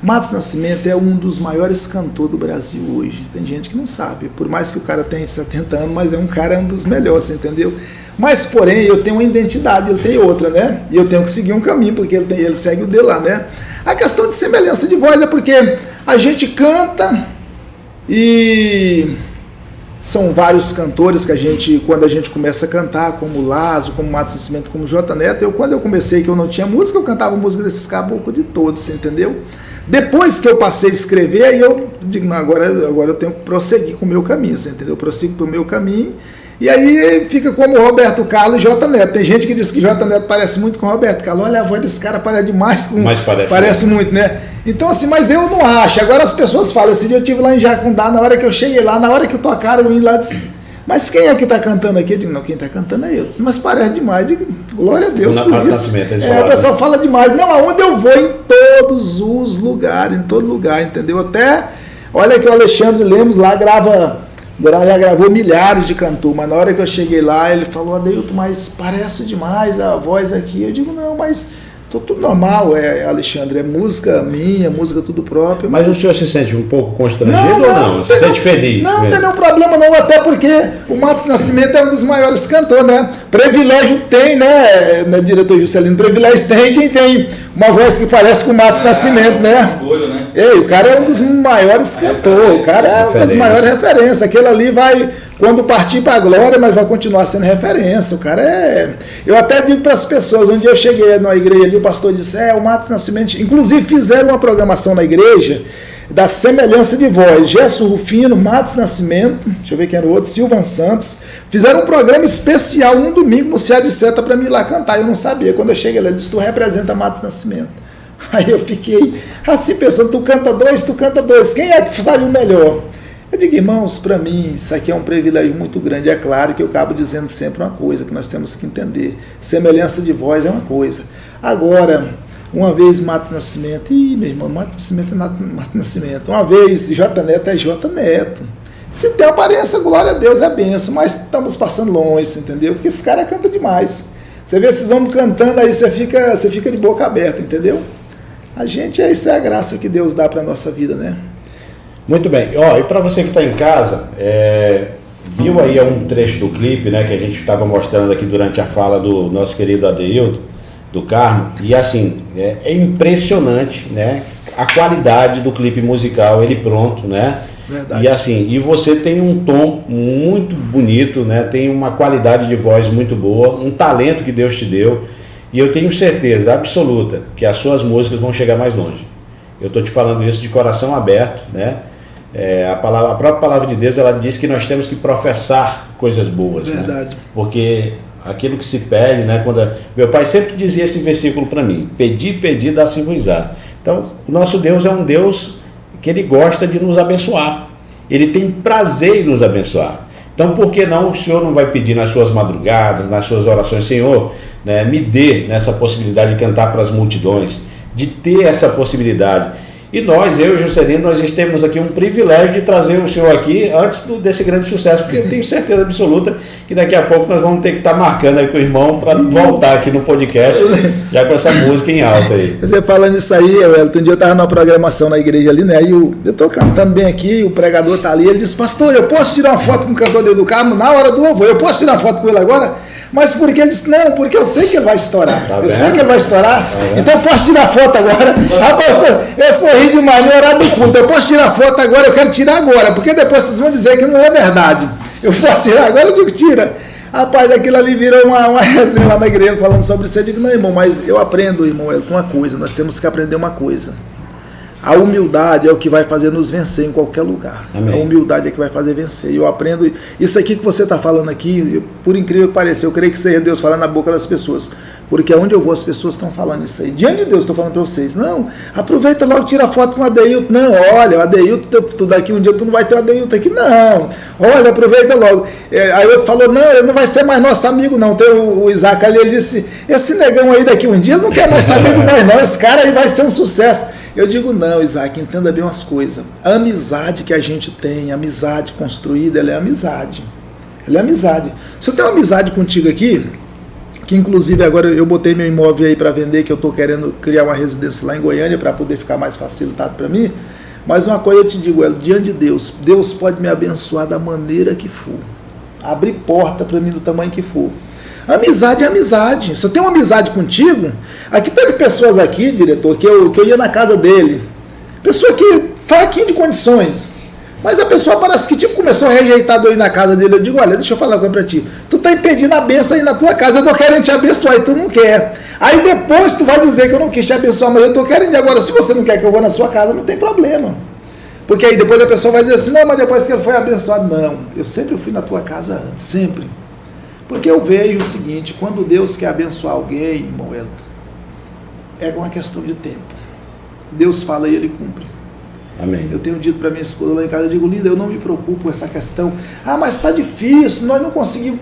Matos Nascimento é um dos maiores cantores do Brasil hoje. Tem gente que não sabe, por mais que o cara tenha 70 anos, mas um dos melhores, entendeu? Mas, porém, eu tenho uma identidade, ele tem outra, né? E eu tenho que seguir um caminho, porque ele segue o dele lá, né? A questão de semelhança de voz é porque a gente canta e são vários cantores que quando a gente começa a cantar, como Lázaro, como Matos Nascimento, como J Neto, quando eu comecei que eu não tinha música, eu cantava música desses caboclos de todos, você entendeu? Depois que eu passei a escrever, aí eu digo, não, agora eu tenho que prosseguir com o meu caminho, você entendeu? Eu prossigo para o meu caminho, e aí fica como Roberto Carlos e J Neto. Tem gente que diz que J Neto parece muito com Roberto Carlos. Olha, a voz desse cara parece demais com...
Mas
parece muito, né? Então assim, mas eu não acho. Agora as pessoas falam, esse dia eu estive lá em Jacundá, na hora que eu cheguei lá, na hora que tocaram o hino lá, disse, mas quem é que está cantando aqui? Eu digo, não, quem está cantando é eu. Disse, mas parece demais. Eu digo, glória a Deus por isso. O pessoal fala demais. Não, aonde eu vou, em todos os lugares, em todo lugar, entendeu? Até, olha que o Alexandre Lemos lá já gravou milhares de cantores, mas na hora que eu cheguei lá, ele falou, Adeilton, mas parece demais a voz aqui. Eu digo, não, mas tudo normal, Alexandre, é música minha, música tudo próprio.
Mas o senhor se sente um pouco constrangido ou não? Se sente feliz?
Não tem nenhum problema não, até porque o Matos Nascimento é um dos maiores cantores, né? Privilégio tem, né, diretor Juscelino? Privilégio tem quem tem uma voz que parece com o Matos Nascimento, né?
Orgulho, né?
O cara é um dos maiores cantores, o cara é uma das maiores referências. Aquele ali vai quando partir para a glória, mas vai continuar sendo referência. O cara é... Eu até digo para as pessoas, um dia eu cheguei na igreja ali, o pastor disse, o Matos Nascimento... Inclusive fizeram uma programação na igreja da semelhança de voz. Gerson Rufino, Matos Nascimento, deixa eu ver quem era o outro, Silvan Santos. Fizeram um programa especial um domingo no Céu de Seta para me ir lá cantar. Eu não sabia. Quando eu cheguei lá, ele disse, tu representa Matos Nascimento. Aí eu fiquei assim pensando, tu canta dois. Quem é que saiu melhor? Eu digo, irmãos, para mim isso aqui é um privilégio muito grande. É claro que eu acabo dizendo sempre uma coisa que nós temos que entender. Semelhança de voz é uma coisa. Agora, uma vez Matos Nascimento, meu irmão, Matos Nascimento é Matos Nascimento. Uma vez J Neto é J Neto. Se tem aparência, glória a Deus, é benção, mas estamos passando longe, entendeu? Porque esse cara canta demais. Você vê esses homens cantando, aí você fica de boca aberta, entendeu? A gente, isso é a graça que Deus dá para a nossa vida, né?
Muito bem. E para você que está em casa, viu aí um trecho do clipe, né, que a gente estava mostrando aqui durante a fala do nosso querido Adeilton, do Carmo, e assim, é impressionante, né, a qualidade do clipe musical, ele pronto, né? Verdade. E assim, e você tem um tom muito bonito, né, tem uma qualidade de voz muito boa, um talento que Deus te deu, e eu tenho certeza absoluta que as suas músicas vão chegar mais longe. Eu estou te falando isso de coração aberto, né? A própria palavra de Deus, ela diz que nós temos que professar coisas boas. Verdade. Né? Porque aquilo que se pede, né? Meu pai sempre dizia esse versículo para mim: pedi, dá-se-vos-á. Então, o nosso Deus é um Deus que ele gosta de nos abençoar. Ele tem prazer em nos abençoar. Então, por que não o Senhor não vai pedir nas suas madrugadas, nas suas orações, Senhor, né, me dê nessa possibilidade de cantar para as multidões, de ter essa possibilidade. E nós, eu e o Juscelino, nós temos aqui um privilégio de trazer o senhor aqui antes desse grande sucesso, porque eu tenho certeza absoluta que daqui a pouco nós vamos ter que estar marcando aí com o irmão para voltar aqui no podcast, já com essa música em alta aí.
Você falando isso aí, Wellington, um dia eu estava numa programação na igreja ali, né? Aí eu estou cantando bem aqui, o pregador está ali, ele disse, pastor, eu posso tirar uma foto com o cantor do Carmo na hora do louvor? Eu posso tirar uma foto com ele agora? Mas por que ele disse, não, porque eu sei que ele vai estourar. Tá, eu sei que ele vai estourar, então eu posso tirar foto agora. Rapaz, eu sorri demais no horário do culto. Eu posso tirar foto agora, eu quero tirar agora, porque depois vocês vão dizer que não é verdade. Eu posso tirar agora, eu digo, tira. Rapaz, aquilo ali virou uma resenha lá na igreja falando sobre isso. Eu digo, não, irmão, mas eu aprendo, irmão, uma coisa, nós temos que aprender uma coisa. A humildade é o que vai fazer nos vencer em qualquer lugar. Amém. A humildade é que vai fazer vencer. E eu aprendo, isso aqui que você está falando aqui, por incrível que pareça, eu creio que seja Deus falando na boca das pessoas. Porque onde eu vou, as pessoas estão falando isso aí. Diante de Deus, estou falando para vocês. Não, aproveita logo, tira foto com o Adeilton. Não, olha, o Adeilton, tu daqui um dia tu não vai ter o Adeilton aqui. Não, olha, aproveita logo. Aí eu falou, não, ele não vai ser mais nosso amigo, não. Tem o Isaac ali, ele disse, esse negão aí daqui um dia não quer mais saber de nós, não. Esse cara aí vai ser um sucesso. Eu digo, não, Isaac, entenda bem umas coisas. A amizade que a gente tem, a amizade construída, ela é amizade. Ela é amizade. Se eu tenho uma amizade contigo aqui, que inclusive agora eu botei meu imóvel aí para vender, que eu estou querendo criar uma residência lá em Goiânia para poder ficar mais facilitado para mim, mas uma coisa eu te digo, diante de Deus, Deus pode me abençoar da maneira que for. Abrir porta para mim do tamanho que for. Amizade é amizade. Se eu tenho uma amizade contigo, aqui teve pessoas aqui, diretor, que eu ia na casa dele. Pessoa que fraquinho de condições. Mas a pessoa parece que tipo começou a rejeitar de eu ir na casa dele. Eu digo, olha, deixa eu falar uma coisa pra ti. Tu tá impedindo a bênção aí na tua casa. Eu tô querendo te abençoar e tu não quer. Aí depois tu vai dizer que eu não quis te abençoar, mas eu tô querendo. Agora, se você não quer que eu vá na sua casa, não tem problema. Porque aí depois a pessoa vai dizer assim, não, mas depois que ele foi abençoado. Não, eu sempre fui na tua casa antes, sempre. Porque eu vejo o seguinte, quando Deus quer abençoar alguém, irmão Elton, é uma questão de tempo. Deus fala e ele cumpre.
Amém.
Eu tenho dito para minha esposa lá em casa, eu digo, linda, eu não me preocupo com essa questão. Ah, mas está difícil, nós não conseguimos.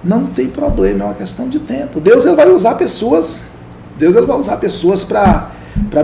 Não tem problema, é uma questão de tempo. Deus ele vai usar pessoas. Deus ele vai usar pessoas para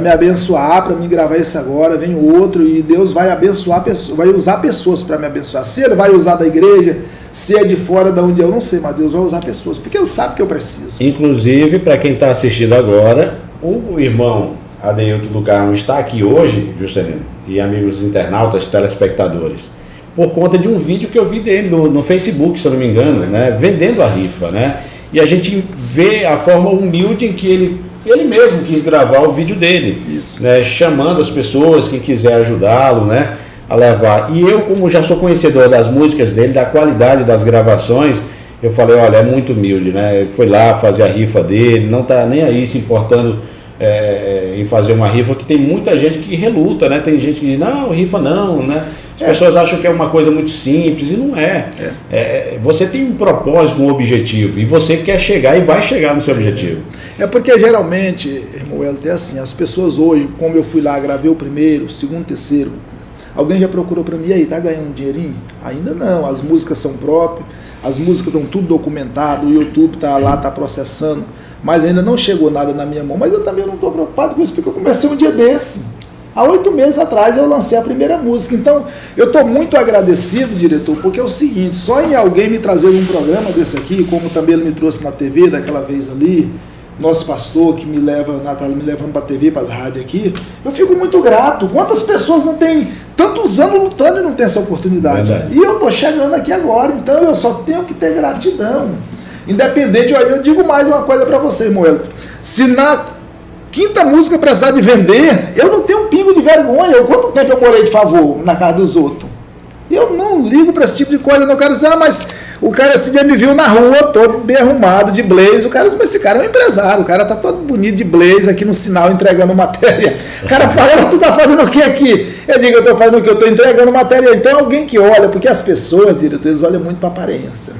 me abençoar, para me gravar isso agora, vem outro, e Deus vai abençoar pessoas, vai usar pessoas para me abençoar. Se ele vai usar da igreja, se é de fora da onde eu não sei, mas Deus vai usar pessoas, porque ele sabe que eu preciso.
Inclusive, para quem está assistindo agora, o irmão Adeilton do Carmo está aqui hoje, Juscelino, e amigos internautas, telespectadores, por conta de um vídeo que eu vi dele no Facebook, se eu não me engano, né, vendendo a rifa, né? E a gente vê a forma humilde em que ele mesmo quis gravar o vídeo dele, isso, né, chamando as pessoas, quem quiser ajudá-lo, né? a levar. E eu, como já sou conhecedor das músicas dele, da qualidade das gravações, eu falei, olha, é muito humilde, né? Ele foi lá fazer a rifa dele, não está nem aí se importando em fazer uma rifa, que tem muita gente que reluta, né? Tem gente que diz, não, rifa não, né? As pessoas acham que é uma coisa muito simples e não é. Você tem um propósito, um objetivo, e você quer chegar e vai chegar no seu objetivo.
É porque geralmente, irmão Wellington, é assim, as pessoas hoje, como eu fui lá, gravei o primeiro, o segundo, o terceiro, alguém já procurou para mim, e aí, tá ganhando um dinheirinho? Ainda não, as músicas são próprias, as músicas estão tudo documentado, o YouTube tá lá, tá processando, mas ainda não chegou nada na minha mão. Mas eu também não estou preocupado com isso, porque eu comecei um dia desse. Há 8 meses atrás eu lancei a primeira música. Então, eu estou muito agradecido, diretor, porque é o seguinte, só em alguém me trazer um programa desse aqui, como também ele me trouxe na TV daquela vez ali, nosso pastor que me leva, Natália, me levando para a TV, para as rádios aqui, eu fico muito grato. Quantas pessoas não têm tantos anos lutando e não tem essa oportunidade? Verdade. E eu estou chegando aqui agora, então eu só tenho que ter gratidão. Independente, eu digo mais uma coisa para você, Moelto. Se na quinta música precisar de vender, eu não tenho um pingo de vergonha. Quanto tempo eu morei de favor na casa dos outros? Eu não ligo para esse tipo de coisa. Não quero dizer, mas o cara esse dia me viu na rua, todo bem arrumado, de blaze. O cara disse, mas esse cara é um empresário. O cara tá todo bonito de blaze aqui no sinal, entregando matéria. O cara fala, tu tá fazendo o que aqui? Eu digo, eu tô fazendo o que? Eu tô entregando matéria. Então alguém que olha, porque as pessoas, diretores, olham muito para aparência.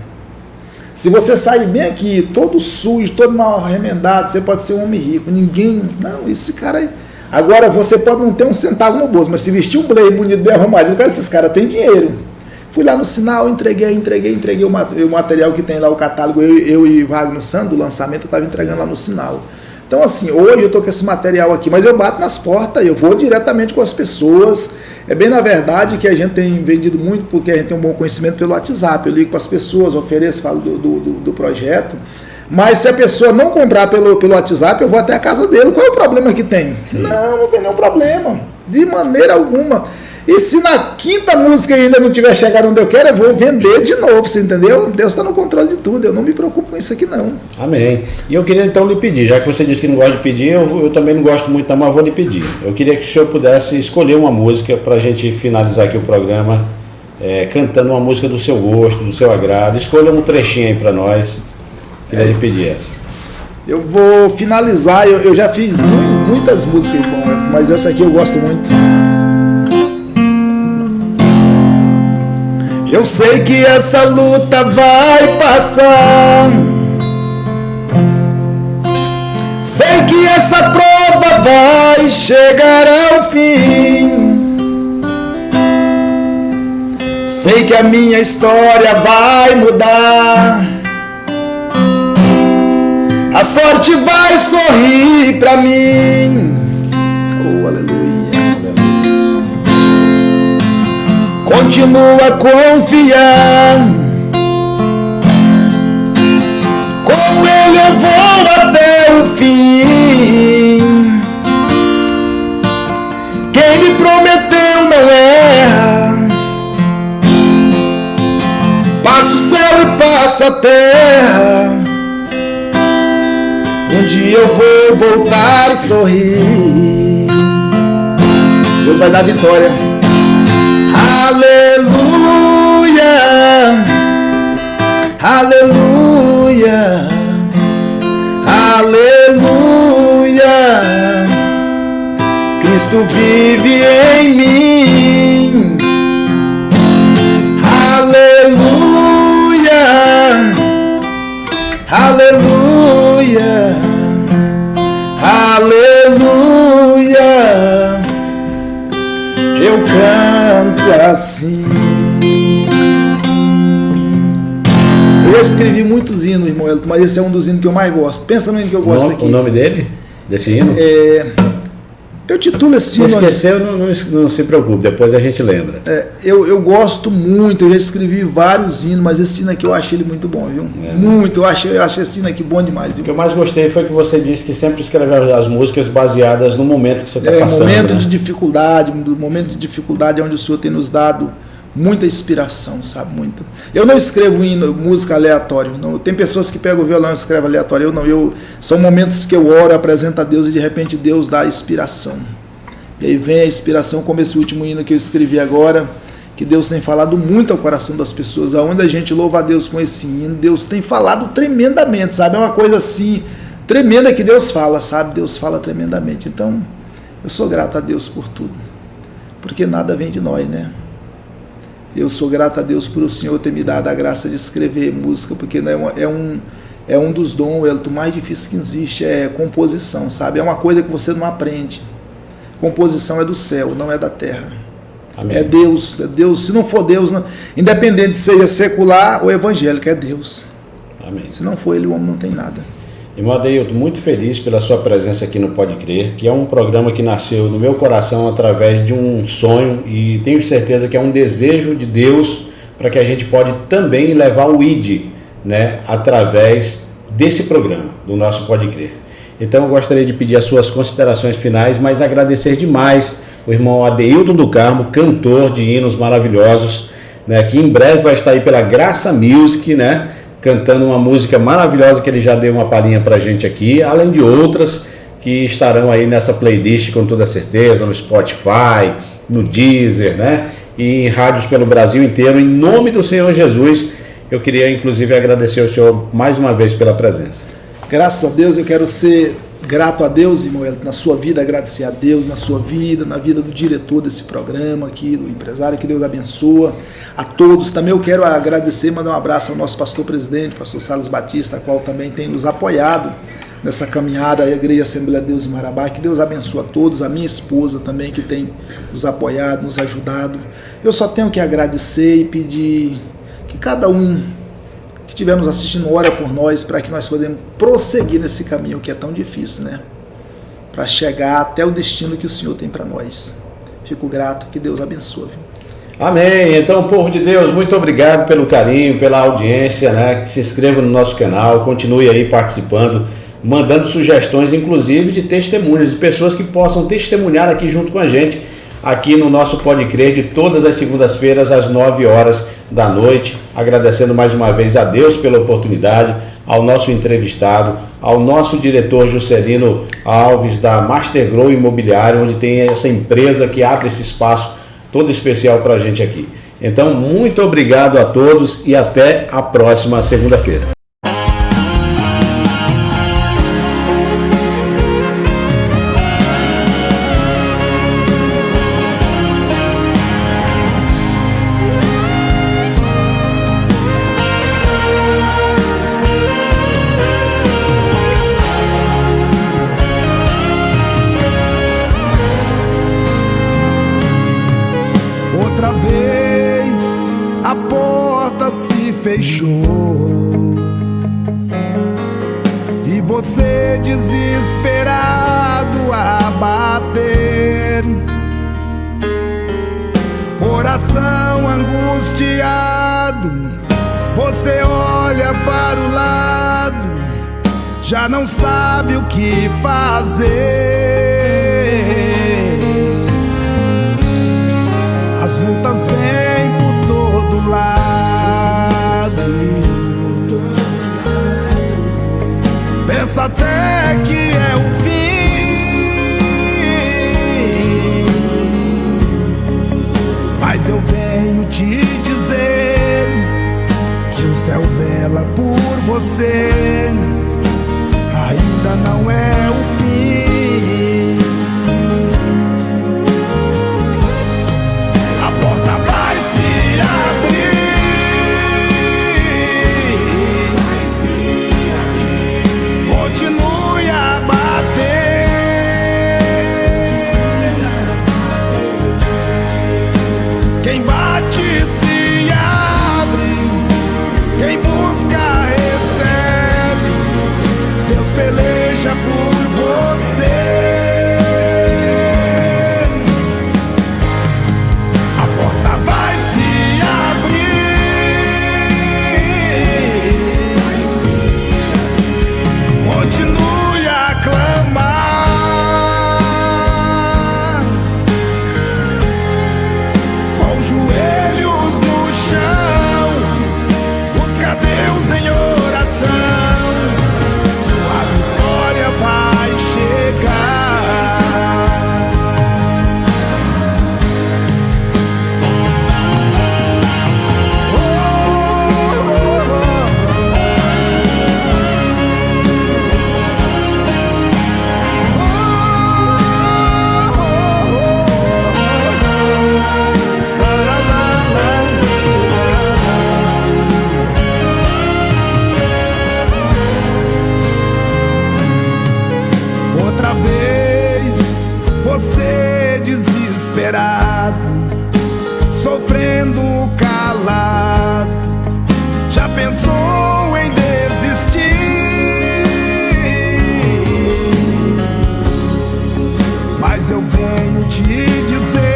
Se você sair bem aqui, todo sujo, todo mal remendado, você pode ser um homem rico. Ninguém... Não, esse cara aí... Agora, você pode não ter um centavo no bolso, mas se vestir um blazer bonito, bem arrumadinho, cara, esses caras têm dinheiro. Fui lá no sinal, entreguei o material que tem lá, o catálogo, eu e Wagner Santos, do lançamento, eu estava entregando lá no sinal. Então, assim, hoje eu estou com esse material aqui, mas eu bato nas portas, eu vou diretamente com as pessoas. É bem na verdade que a gente tem vendido muito, porque a gente tem um bom conhecimento pelo WhatsApp. Eu ligo para as pessoas, ofereço, falo do projeto. Mas se a pessoa não comprar pelo WhatsApp, eu vou até a casa dele. Qual é o problema que tem? Sim. Não tem nenhum problema. De maneira alguma. E se na quinta música ainda não tiver chegado onde eu quero, eu vou vender de novo, você entendeu? Deus está no controle de tudo, eu não me preocupo com isso aqui não.
Amém. E eu queria então lhe pedir, já que você disse que não gosta de pedir, eu também não gosto muito, mas vou lhe pedir. Eu queria que o senhor pudesse escolher uma música para a gente finalizar aqui o programa, cantando uma música do seu gosto, do seu agrado. Escolha um trechinho aí para nós. Queria lhe pedir essa.
Eu vou finalizar, eu já fiz muitas músicas, mas essa aqui eu gosto muito. Eu sei que essa luta vai passar, sei que essa prova vai chegar ao fim, sei que a minha história vai mudar, a sorte vai sorrir pra mim. Oh, aleluia. Continua a confiar, com Ele eu vou até o fim. Quem me prometeu não erra, passa o céu e passa a terra. Um dia eu vou voltar a sorrir. Deus vai dar vitória. Aleluia, aleluia, aleluia. Cristo vive em mim. Aleluia, aleluia, aleluia. Eu canto assim. Eu já escrevi muitos hinos, irmão Elton, mas esse é um dos hinos que eu mais gosto. Pensa no hino que eu gosto aqui.
O nome dele? Desse hino?
Eu titulo esse hino.
Se esqueceu, não se preocupe, depois a gente lembra.
Eu gosto muito, eu já escrevi vários hinos, mas esse hino aqui eu achei ele muito bom, viu? Muito, eu achei esse hino aqui bom demais. Viu?
O que eu mais gostei foi que você disse que sempre escreveu as músicas baseadas no momento que você está passando.
Momento de dificuldade, é onde o Senhor tem nos dado muita inspiração, sabe? Muita. Eu não escrevo música aleatória, não. Tem pessoas que pegam o violão e escrevem aleatório, eu não. São momentos que eu oro, apresento a Deus e de repente Deus dá inspiração. E aí vem a inspiração, como esse último hino que eu escrevi agora, que Deus tem falado muito ao coração das pessoas. Aonde a gente louva a Deus com esse hino, Deus tem falado tremendamente, sabe? É uma coisa assim, tremenda que Deus fala, sabe? Deus fala tremendamente. Então, eu sou grato a Deus por tudo, porque nada vem de nós, né? Eu sou grato a Deus por o Senhor ter me dado a graça de escrever música, porque é um dos dons, o mais difícil que existe, é composição, sabe? É uma coisa que você não aprende. Composição é do céu, não é da terra. Amém. É Deus. Se não for Deus, não, independente seja secular ou evangélico, é Deus.
Amém.
Se não for Ele, o homem não tem nada.
Irmão Adeilton, muito feliz pela sua presença aqui no Pode Crer, que é um programa que nasceu no meu coração através de um sonho e tenho certeza que é um desejo de Deus para que a gente pode também levar o ID, né, através desse programa, do nosso Pode Crer. Então eu gostaria de pedir as suas considerações finais, mas agradecer demais o irmão Adeilton do Carmo, cantor de hinos maravilhosos, né, que em breve vai estar aí pela Graça Music, né, cantando uma música maravilhosa que ele já deu uma palhinha pra gente aqui, além de outras que estarão aí nessa playlist com toda certeza, no Spotify, no Deezer, né, e em rádios pelo Brasil inteiro. Em nome do Senhor Jesus, eu queria inclusive agradecer ao senhor mais uma vez pela presença.
Graças a Deus, eu quero ser grato a Deus, irmão, na sua vida, agradecer a Deus, na sua vida, na vida do diretor desse programa aqui, do empresário, que Deus abençoa a todos. Também eu quero agradecer e mandar um abraço ao nosso pastor presidente, pastor Salles Batista, a qual também tem nos apoiado nessa caminhada, a Igreja Assembleia de Deus em Marabá. Que Deus abençoe a todos, a minha esposa também, que tem nos apoiado, nos ajudado. Eu só tenho que agradecer e pedir que cada um que estiver nos assistindo, ora por nós, para que nós podemos prosseguir nesse caminho que é tão difícil, né? Para chegar até o destino que o Senhor tem para nós. Fico grato, que Deus abençoe.
Amém. Então, povo de Deus, muito obrigado pelo carinho, pela audiência, né? Que se inscreva no nosso canal, continue aí participando, mandando sugestões, inclusive de testemunhos, de pessoas que possam testemunhar aqui junto com a gente, aqui no nosso Pode Crer, de todas as segundas-feiras, às 9 horas da noite. Agradecendo mais uma vez a Deus pela oportunidade, ao nosso entrevistado, ao nosso diretor Juscelino Alves, da Master Grow Imobiliário, onde tem essa empresa que abre esse espaço todo especial para a gente aqui. Então, muito obrigado a todos e até a próxima segunda-feira.
Outra vez a porta se fechou e você desesperado a bater, coração angustiado, você olha para o lado, já não sabe o que fazer. As lutas vêm por todo lado, pensa até que é o fim, mas eu venho te dizer que o céu vela por você, ainda não é o fim. Continue a bater. desesperado, sofrendo calado. Já pensou em desistir? Mas eu venho te dizer